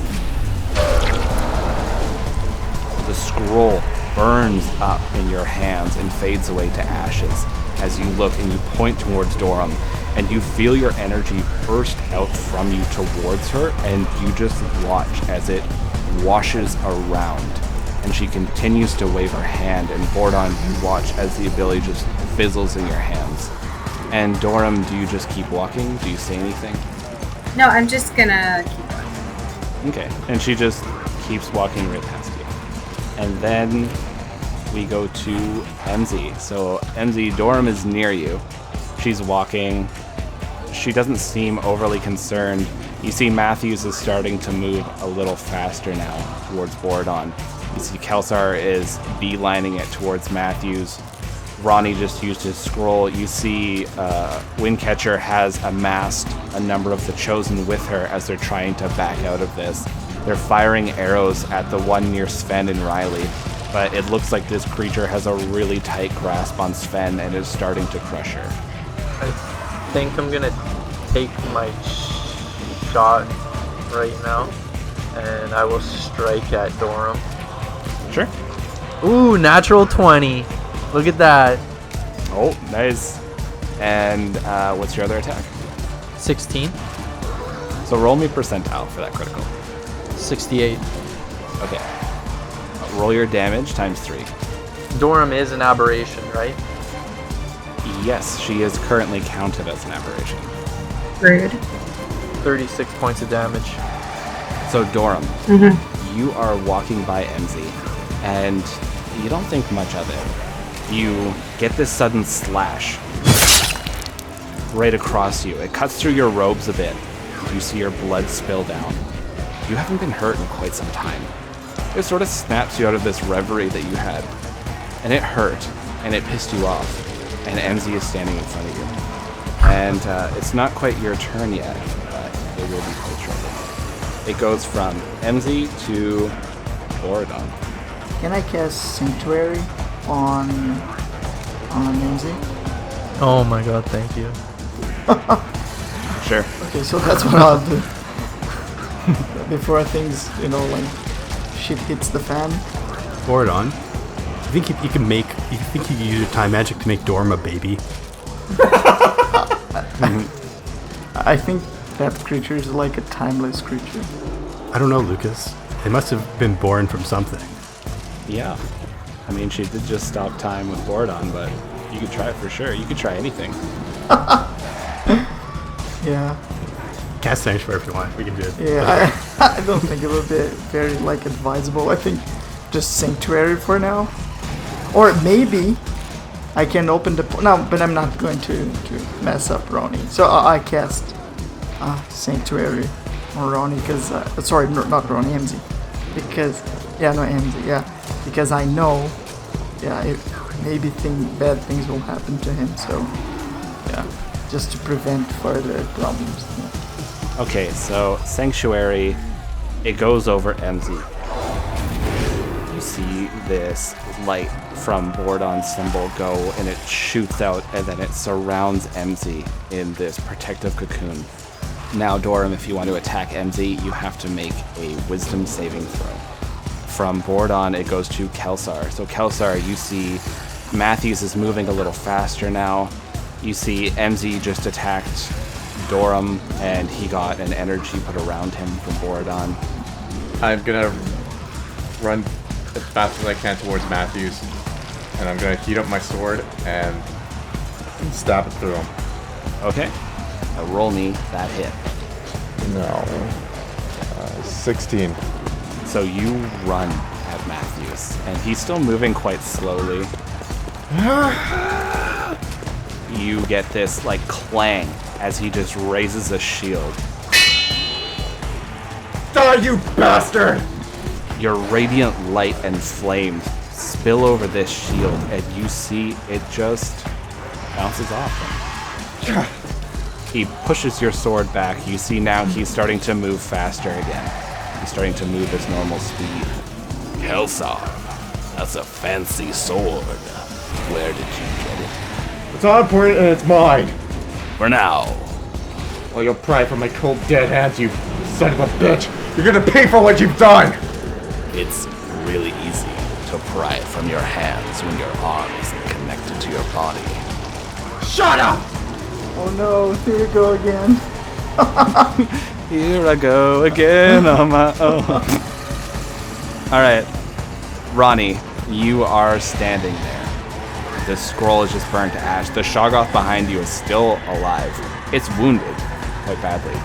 The scroll burns up in your hands and fades away to ashes as you look and you point towards Dorum, and you feel your energy burst out from you towards her, and you just watch as it washes around. And she continues to wave her hand, and Bordon, you watch as the ability just fizzles in your hands. And Dorum, do you just keep walking? Do you say anything? No, I'm just gonna keep going. Okay, and she just keeps walking right past you. And then we go to MZ. So MZ, Dorum is near you. She's walking. She doesn't seem overly concerned. You see Matthews is starting to move a little faster now towards Bordon. You see Kelsar is beelining it towards Matthews. Ronnie just used his scroll. You see Windcatcher has amassed a number of the Chosen with her as they're trying to back out of this. They're firing arrows at the one near Sven and Riley, but it looks like this creature has a really tight grasp on Sven and is starting to crush her. I think I'm gonna take my shot right now, and I will strike at Dorum. Sure. Ooh, natural 20. Look at that. Oh, nice. And what's your other attack? 16. So roll me percentile for that critical. 68. Okay. Roll your damage times 3. Dorum is an aberration, right? Yes, she is currently counted as an aberration. Rude. 36 points of damage. So Dorum, you are walking by MZ, and you don't think much of it. You get this sudden slash right across you. It cuts through your robes a bit. You see your blood spill down. You haven't been hurt in quite some time. It sort of snaps you out of this reverie that you had. And it hurt, and it pissed you off. And MZ is standing in front of you. And it's not quite your turn yet, but it will be quite shortly. It goes from MZ to Bordon. Can I cast Sanctuary on MZ? Oh my god, thank you. Sure. Okay, so that's what I'll do. before things, like shit hits the fan. Borodon, you think you can use your time magic to make Dorm a baby? I think that creature is like a timeless creature. I don't know, Lucas. They must have been born from something. Yeah. I mean, she did just stop time with Borodon, but you could try it for sure. You could try anything. Yeah. Cast Sanctuary if you want. We can do it. Yeah, I don't think it would be very advisable. I think just Sanctuary for now. Or maybe I can open the... No, but I'm not going to mess up Ronnie. So I cast Sanctuary on Ronnie because... sorry, not Ronnie, MZ. Because... Yeah, no, MZ, yeah. Because I know... Yeah, maybe bad things will happen to him, so... Yeah, just to prevent further problems. Yeah. Okay, so Sanctuary, it goes over MZ. You see this light from Borodon's symbol go, and it shoots out, and then it surrounds MZ in this protective cocoon. Now, Dorum, if you want to attack MZ, you have to make a Wisdom saving throw. From Borodon, it goes to Kelsar. So Kelsar, you see Matthews is moving a little faster now. You see MZ just attacked Dorum, and he got an energy put around him from Borodon. I'm gonna run as fast as I can towards Matthews, and I'm gonna heat up my sword and stab it through him. Okay. Now roll me that hit. No. 16. So you run at Matthews, and he's still moving quite slowly. You get this, clang as he just raises a shield. Die, you bastard! Your radiant light and flame spill over this shield, and you see it just bounces off him. He pushes your sword back. You see now he's starting to move faster again. He's starting to move his normal speed. Kelsar, that's a fancy sword. Where did you get it? It's on point and it's mine. For now. Well, you'll pry from my cold dead hands, you son of a bitch. You're gonna pay for what you've done. It's really easy to pry it from your hands when your arm isn't connected to your body. Shut up! Oh no, here you go again. Here I go again on my own. Alright, Ronnie, you are standing there. The scroll is just burned to ash. The Shoggoth behind you is still alive. It's wounded quite badly,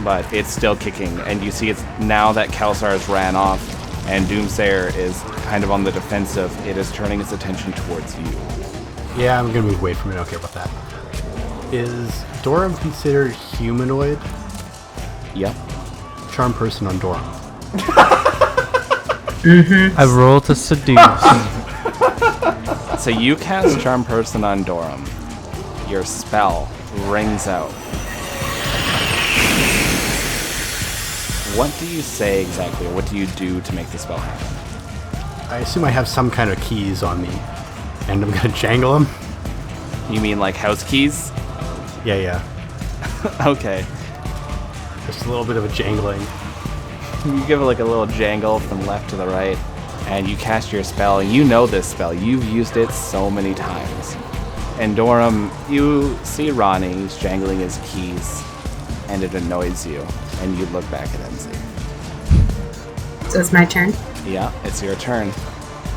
but it's still kicking. And you see it's now that Kelsar has ran off and Doomsayer is kind of on the defensive. It is turning its attention towards you. Yeah, I'm gonna move away from it. I don't care about that. Is Dorum considered humanoid? Yep. Charm person on Dorum. I roll to seduce. So you cast Charm Person on Dorum. Your spell rings out. What do you say exactly, or what do you do to make the spell happen? I assume I have some kind of keys on me, and I'm gonna jangle them. You mean like house keys? Yeah. Okay. Just a little bit of a jangling. You give it a little jangle from left to the right, and you cast your spell, and you know this spell. You've used it so many times. And Dorum, you see Ronnie, he's jangling his keys, and it annoys you, and you look back at MZ. So it's my turn. Yeah, it's your turn.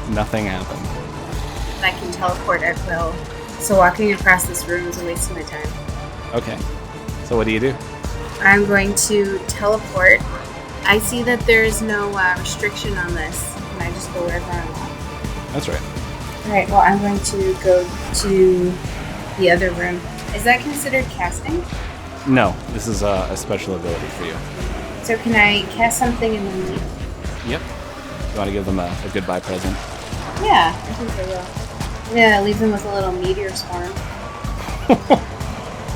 Nothing happened. I can teleport at will. So walking across this room is a waste of my time. Okay. So what do you do? I'm going to teleport. I see that there's no restriction on this. Can I just go wherever I want? That's right. Alright, well I'm going to go to the other room. Is that considered casting? No, this is a special ability for you. So can I cast something and then leave? Yep. You want to give them a goodbye present? Yeah, I think I will. Yeah, leave them with a little meteor swarm.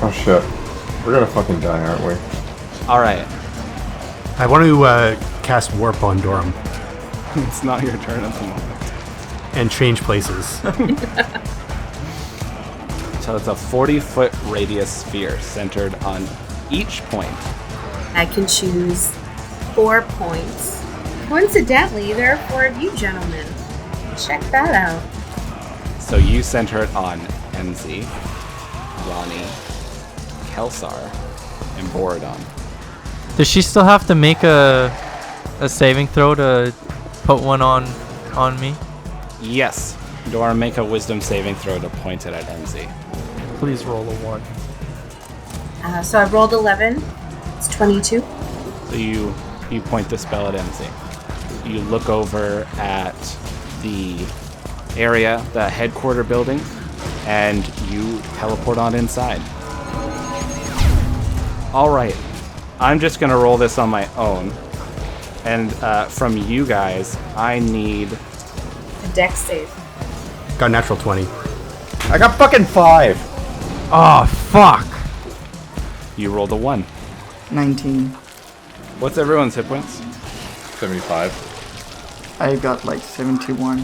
Oh shit. We're gonna fucking die, aren't we? Alright. I want to cast Warp on Dorum It's not your turn at the moment. and change places. So it's a 40-foot radius sphere centered on each point. I can choose 4 points. Coincidentally, there are 4 of you gentlemen. Check that out. So you center it on Enzi, Ronnie, Kelsar, and Borodon. Does she still have to make a saving throw to put one on me? Yes. Dora, make a wisdom saving throw to point it at Enzi. Please roll a 1. So I rolled 11. It's 22. So you point the spell at Enzi. You look over at the area, the headquarter building, and you teleport on inside. All right. I'm just going to roll this on my own. And from you guys, I need... A dex save. Got a natural 20. I got fucking 5. Oh, fuck. You rolled a 1. 19. What's everyone's hit points? 75. I got like 71.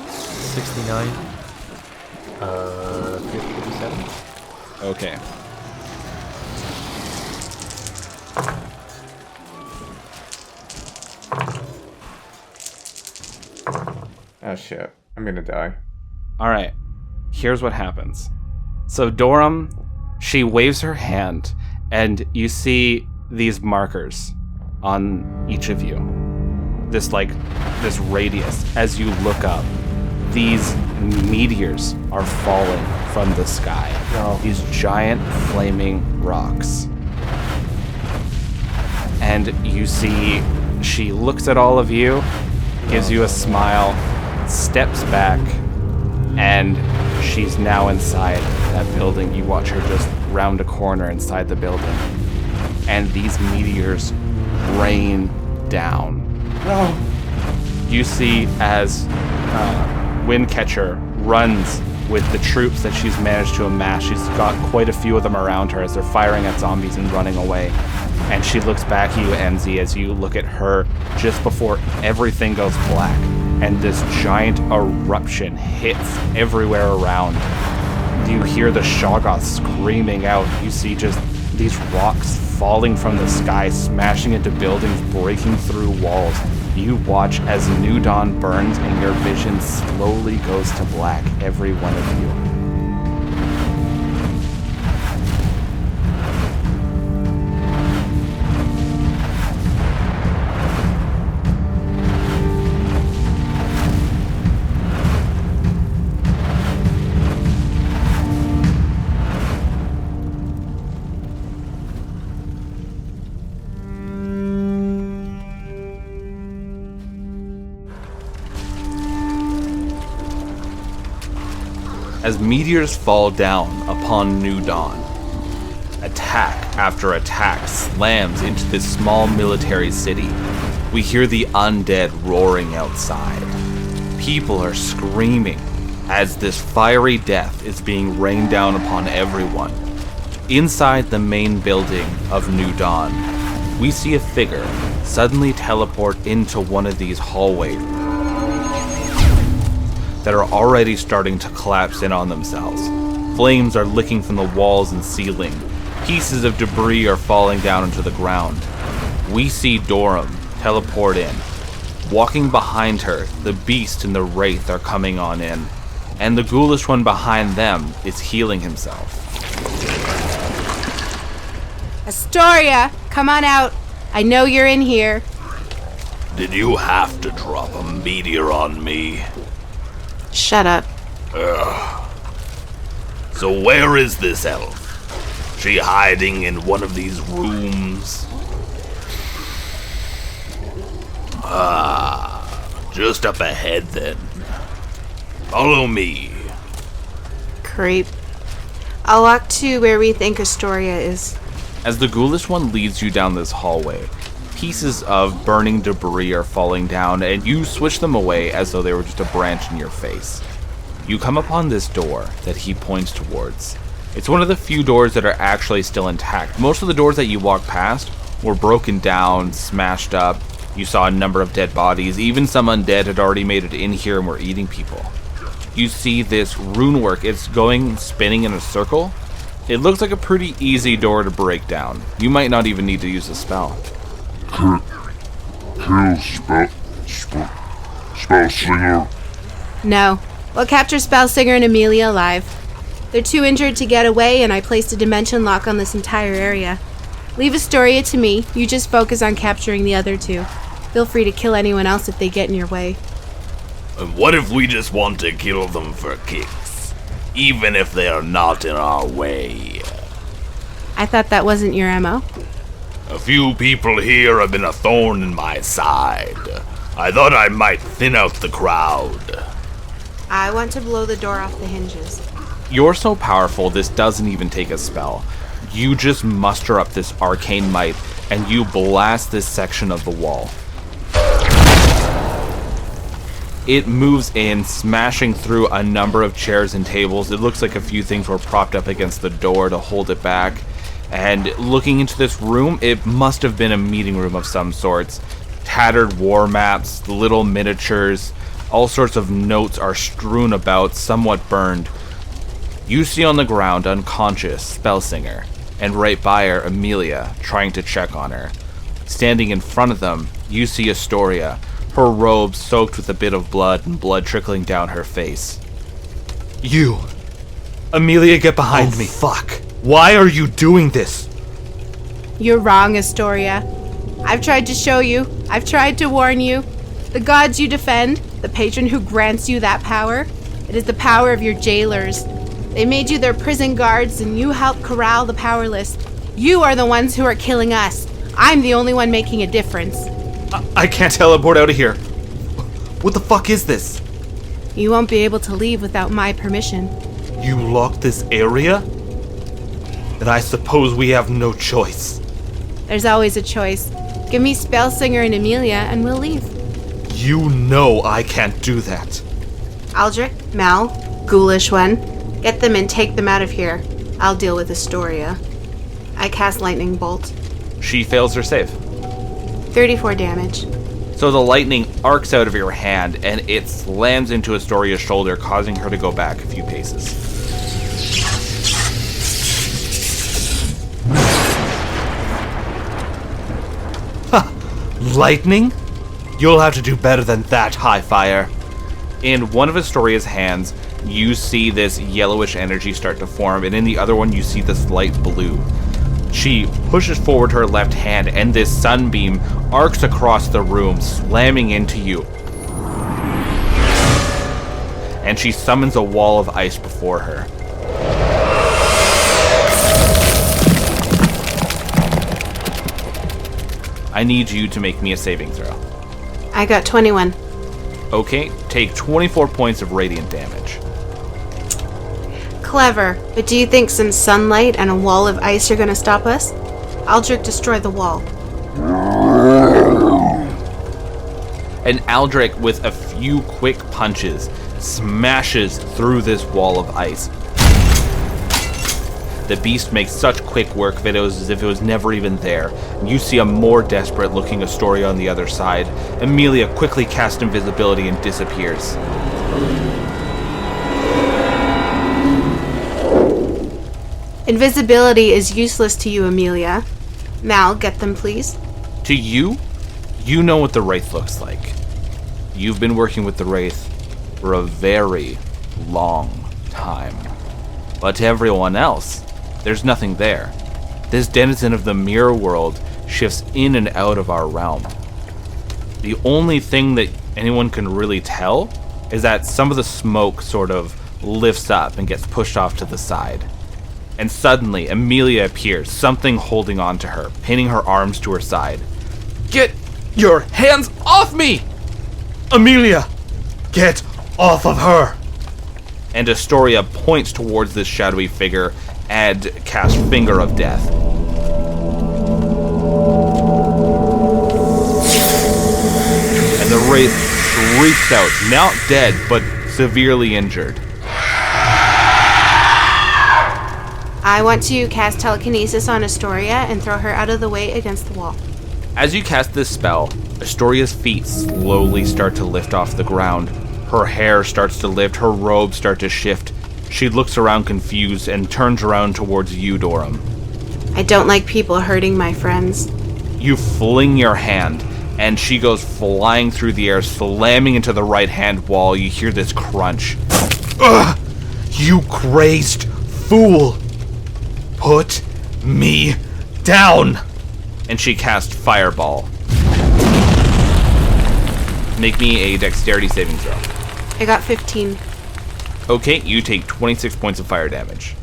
69. 57. Okay. Oh shit. I'm gonna die. All right. Here's what happens. So Dorum, she waves her hand, and you see these markers on each of you. This radius. As you look up, these meteors are falling from the sky. No. These giant flaming rocks. And you see, she looks at all of you, gives you a smile, steps back, and she's now inside that building. You watch her just round a corner inside the building, and these meteors rain down. No. You see as Windcatcher runs with the troops that she's managed to amass. She's got quite a few of them around her as they're firing at zombies and running away. And she looks back at you, Enzi, as you look at her just before everything goes black. And this giant eruption hits everywhere around. You hear the Shoggoth screaming out. You see just these rocks falling from the sky, smashing into buildings, breaking through walls. You watch as New Dawn burns and your vision slowly goes to black, every one of you. As meteors fall down upon New Dawn, attack after attack slams into this small military city. We hear the undead roaring outside. People are screaming as this fiery death is being rained down upon everyone. Inside the main building of New Dawn, we see a figure suddenly teleport into one of these hallways that are already starting to collapse in on themselves. Flames are licking from the walls and ceiling. Pieces of debris are falling down into the ground. We see Dorum teleport in. Walking behind her, the Beast and the Wraith are coming on in, and the ghoulish one behind them is healing himself. Astoria, come on out. I know you're in here. Did you have to drop a meteor on me? Shut up. So where is this elf? She hiding in one of these rooms? Just up ahead then. Follow me. Creep. I'll walk to where we think Astoria is. As the ghoulish one leads you down this hallway, pieces of burning debris are falling down, and you switch them away as though they were just a branch in your face. You come upon this door that he points towards. It's one of the few doors that are actually still intact. Most of the doors that you walk past were broken down, smashed up. You saw a number of dead bodies. Even some undead had already made it in here and were eating people. You see this rune work. It's going spinning in a circle. It looks like a pretty easy door to break down. You might not even need to use a spell. kill spell slinger? No. We'll capture Spellsinger and Amelia alive. They're too injured to get away, and I placed a dimension lock on this entire area. Leave Astoria to me. You just focus on capturing the other two. Feel free to kill anyone else if they get in your way. And what if we just want to kill them for kicks? Even if they are not in our way? I thought that wasn't your MO. A few people here have been a thorn in my side. I thought I might thin out the crowd. I want to blow the door off the hinges. You're so powerful, this doesn't even take a spell. You just muster up this arcane might, and you blast this section of the wall. It moves in, smashing through a number of chairs and tables. It looks like a few things were propped up against the door to hold it back. And looking into this room, it must have been a meeting room of some sorts. Tattered war maps, little miniatures, all sorts of notes are strewn about, somewhat burned. You see on the ground, unconscious, Spellsinger, and right by her, Amelia, trying to check on her. Standing in front of them, you see Astoria, her robe soaked with a bit of blood and blood trickling down her face. You! Amelia, get behind me. Fuck. Why are you doing this? You're wrong, Astoria. I've tried to show you. I've tried to warn you. The gods you defend, the patron who grants you that power, it is the power of your jailers. They made you their prison guards, and you help corral the powerless. You are the ones who are killing us. I'm the only one making a difference. I can't teleport out of here. What the fuck is this? You won't be able to leave without my permission. You locked this area? Then I suppose we have no choice. There's always a choice. Give me Spellsinger and Amelia, and we'll leave. You know I can't do that. Aldrich, Mal, ghoulish one, get them and take them out of here. I'll deal with Astoria. I cast Lightning Bolt. She fails her save. 34 damage. So the lightning arcs out of your hand, and it slams into Astoria's shoulder, causing her to go back a few paces. Lightning? You'll have to do better than that, Highfire. In one of Astoria's hands, you see this yellowish energy start to form, and in the other one, you see this light blue. She pushes forward her left hand, and this sunbeam arcs across the room, slamming into you. And she summons a wall of ice before her. I need you to make me a saving throw. I got 21. Okay, take 24 points of radiant damage. Clever, but do you think some sunlight and a wall of ice are going to stop us? Aldrich, destroy the wall. And Aldrich, with a few quick punches, smashes through this wall of ice. The beast makes such quick work of it as if it was never even there. You see a more desperate looking Astoria on the other side. Amelia quickly casts invisibility and disappears. Invisibility is useless to you, Amelia. Mal, get them, please. To you, you know what the Wraith looks like. You've been working with the Wraith for a very long time. But to everyone else, there's nothing there. This denizen of the mirror world shifts in and out of our realm. The only thing that anyone can really tell is that some of the smoke sort of lifts up and gets pushed off to the side. And suddenly, Amelia appears, something holding on to her, pinning her arms to her side. Get your hands off me! Amelia, get off of her! And Astoria points towards this shadowy figure and casts Finger of Death. And the Wraith shrieks out, not dead, but severely injured. I want to cast Telekinesis on Astoria and throw her out of the way against the wall. As you cast this spell, Astoria's feet slowly start to lift off the ground. Her hair starts to lift, her robes start to shift. She looks around confused and turns around towards you, Dorum. I don't like people hurting my friends. You fling your hand, and she goes flying through the air, slamming into the right-hand wall. You hear this crunch. Ugh! You crazed fool! Put me down! And she casts Fireball. Make me a dexterity saving throw. I got 15. Okay, you take 26 points of fire damage.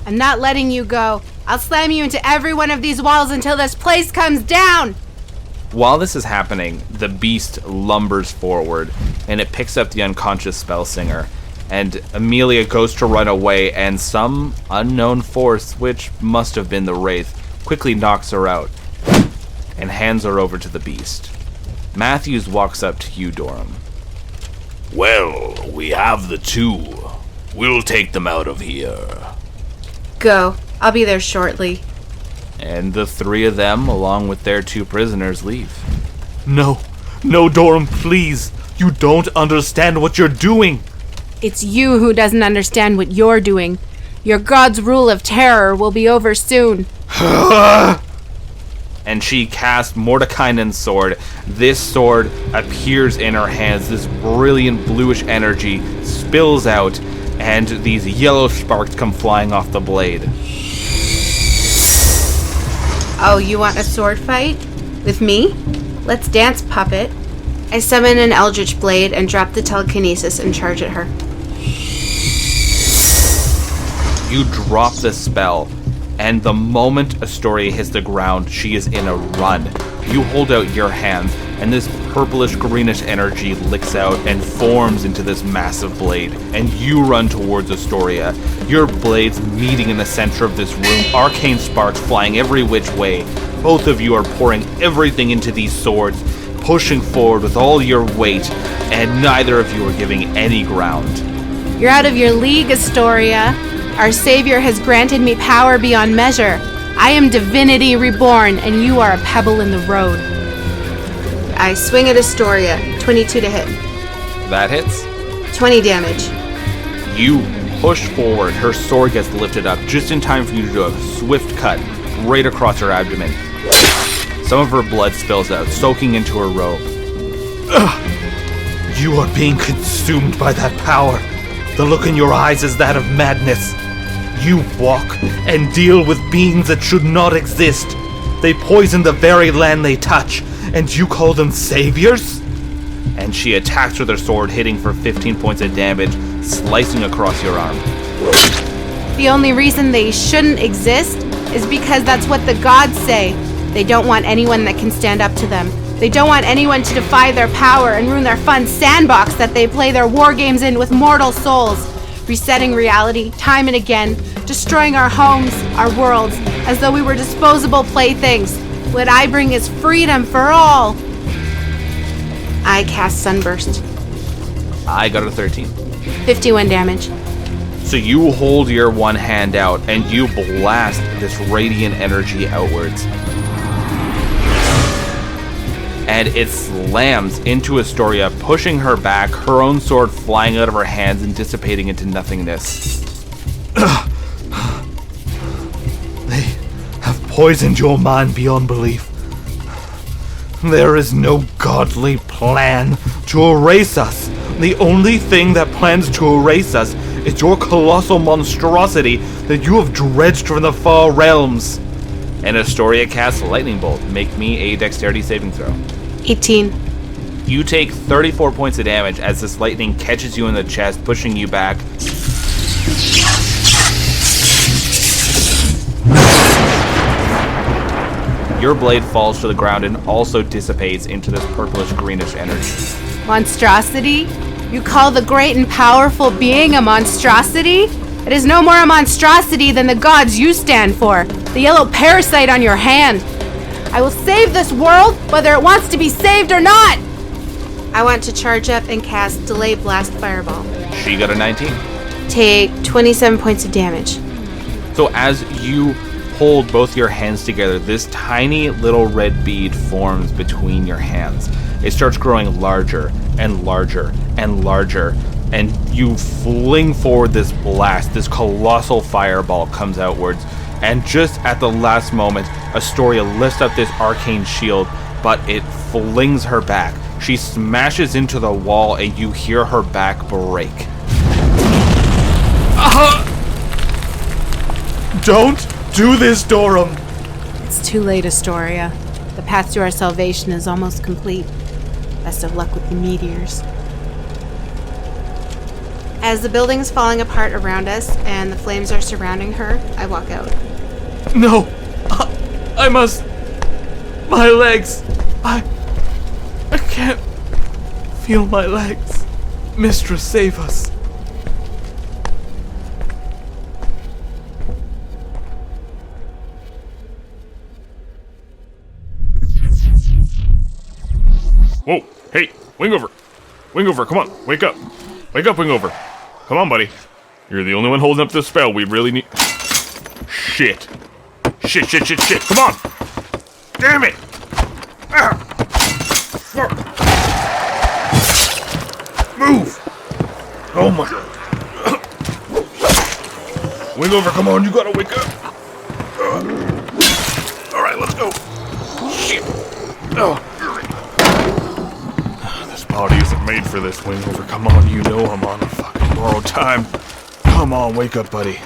I'm not letting you go. I'll slam you into every one of these walls until this place comes down! While this is happening, the beast lumbers forward, and it picks up the unconscious spell singer. And Amelia goes to run away, and some unknown force, which must have been the Wraith, quickly knocks her out and hands her over to the beast. Matthews walks up to you, Dorum. Well, we have the two. We'll take them out of here. Go. I'll be there shortly. And the three of them, along with their two prisoners, leave. No, Dorum, please. You don't understand what you're doing. It's you who doesn't understand what you're doing. Your god's rule of terror will be over soon. And she casts Mordekainen's sword. This sword appears in her hands. This brilliant bluish energy spills out, and these yellow sparks come flying off the blade. Oh, you want a sword fight? With me? Let's dance, puppet. I summon an Eldritch Blade and drop the telekinesis and charge at her. You drop the spell, and the moment Astoria hits the ground, she is in a run. You hold out your hand, and this purplish greenish energy licks out and forms into this massive blade, and you run towards Astoria. Your blades meeting in the center of this room, arcane sparks flying every which way. Both of you are pouring everything into these swords, pushing forward with all your weight, and neither of you are giving any ground. You're out of your league, Astoria. Our savior has granted me power beyond measure. I am divinity reborn, and you are a pebble in the road. I swing at Astoria. 22 to hit. That hits. 20 damage. You push forward. Her sword gets lifted up just in time for you to do a swift cut right across her abdomen. Some of her blood spills out, soaking into her robe. Ugh. You are being consumed by that power. The look in your eyes is that of madness. You walk and deal with beings that should not exist. They poison the very land they touch, and you call them saviors? And she attacks with her sword, hitting for 15 points of damage, slicing across your arm. The only reason they shouldn't exist is because that's what the gods say. They don't want anyone that can stand up to them. They don't want anyone to defy their power and ruin their fun sandbox that they play their war games in with mortal souls, resetting reality time and again, destroying our homes, our worlds, as though we were disposable playthings. What I bring is freedom for all. I cast Sunburst. I got a 13. 51 damage. So you hold your one hand out and you blast this radiant energy outwards. And it slams into Astoria, pushing her back, her own sword flying out of her hands and dissipating into nothingness. They have poisoned your mind beyond belief. There is no godly plan to erase us. The only thing that plans to erase us is your colossal monstrosity that you have dredged from the far realms. And Astoria casts Lightning Bolt. Make me a dexterity saving throw. 18. You take 34 points of damage as this lightning catches you in the chest, pushing you back. Your blade falls to the ground and also dissipates into this purplish greenish energy. Monstrosity? You call the great and powerful being a monstrosity? It is no more a monstrosity than the gods you stand for, the yellow parasite on your hand. I will save this world, whether it wants to be saved or not! I want to charge up and cast Delay Blast Fireball. She got a 19. Take 27 points of damage. So as you hold both your hands together, this tiny little red bead forms between your hands. It starts growing larger and larger and larger, and you fling forward this blast. This colossal fireball comes outwards, and just at the last moment, Astoria lifts up this arcane shield, but it flings her back. She smashes into the wall, and you hear her back break. Don't do this, Dorum! It's too late, Astoria. The path to our salvation is almost complete. Best of luck with the meteors. As the building's falling apart around us and the flames are surrounding her, I walk out. No! I must... My legs! I can't feel my legs. Mistress, save us. Whoa! Hey! Wingover! Wingover, come on! Wake up! Wake up, Wingover! Come on, buddy. You're the only one holding up this spell. We really need... Shit. Shit. Come on! Damn it! Ah. Fuck. Move! Oh my... Wingover, come on. You gotta wake up. Alright, let's go. Shit. Oh. This body isn't made for this, Wingover. Come on, you know I'm on fucking borrowed time. Come on, wake up, buddy.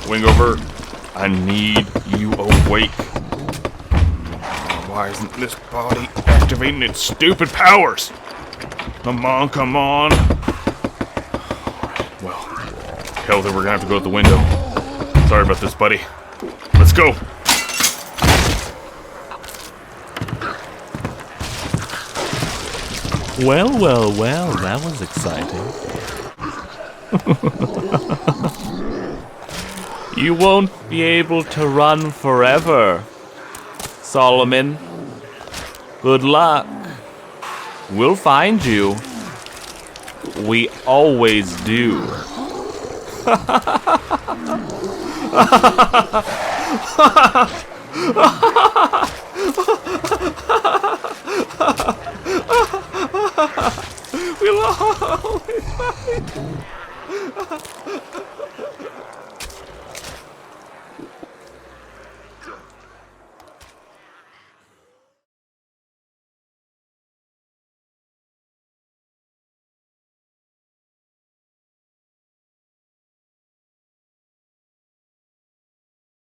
Wingover, I need you awake. Why isn't this body activating its stupid powers? Come on. Well, hell, then we're gonna have to go out the window. Sorry about this, buddy. Let's go. Well, that was exciting. You won't be able to run forever, Solomon. Good luck. We'll find you. We always do. We'll always find you.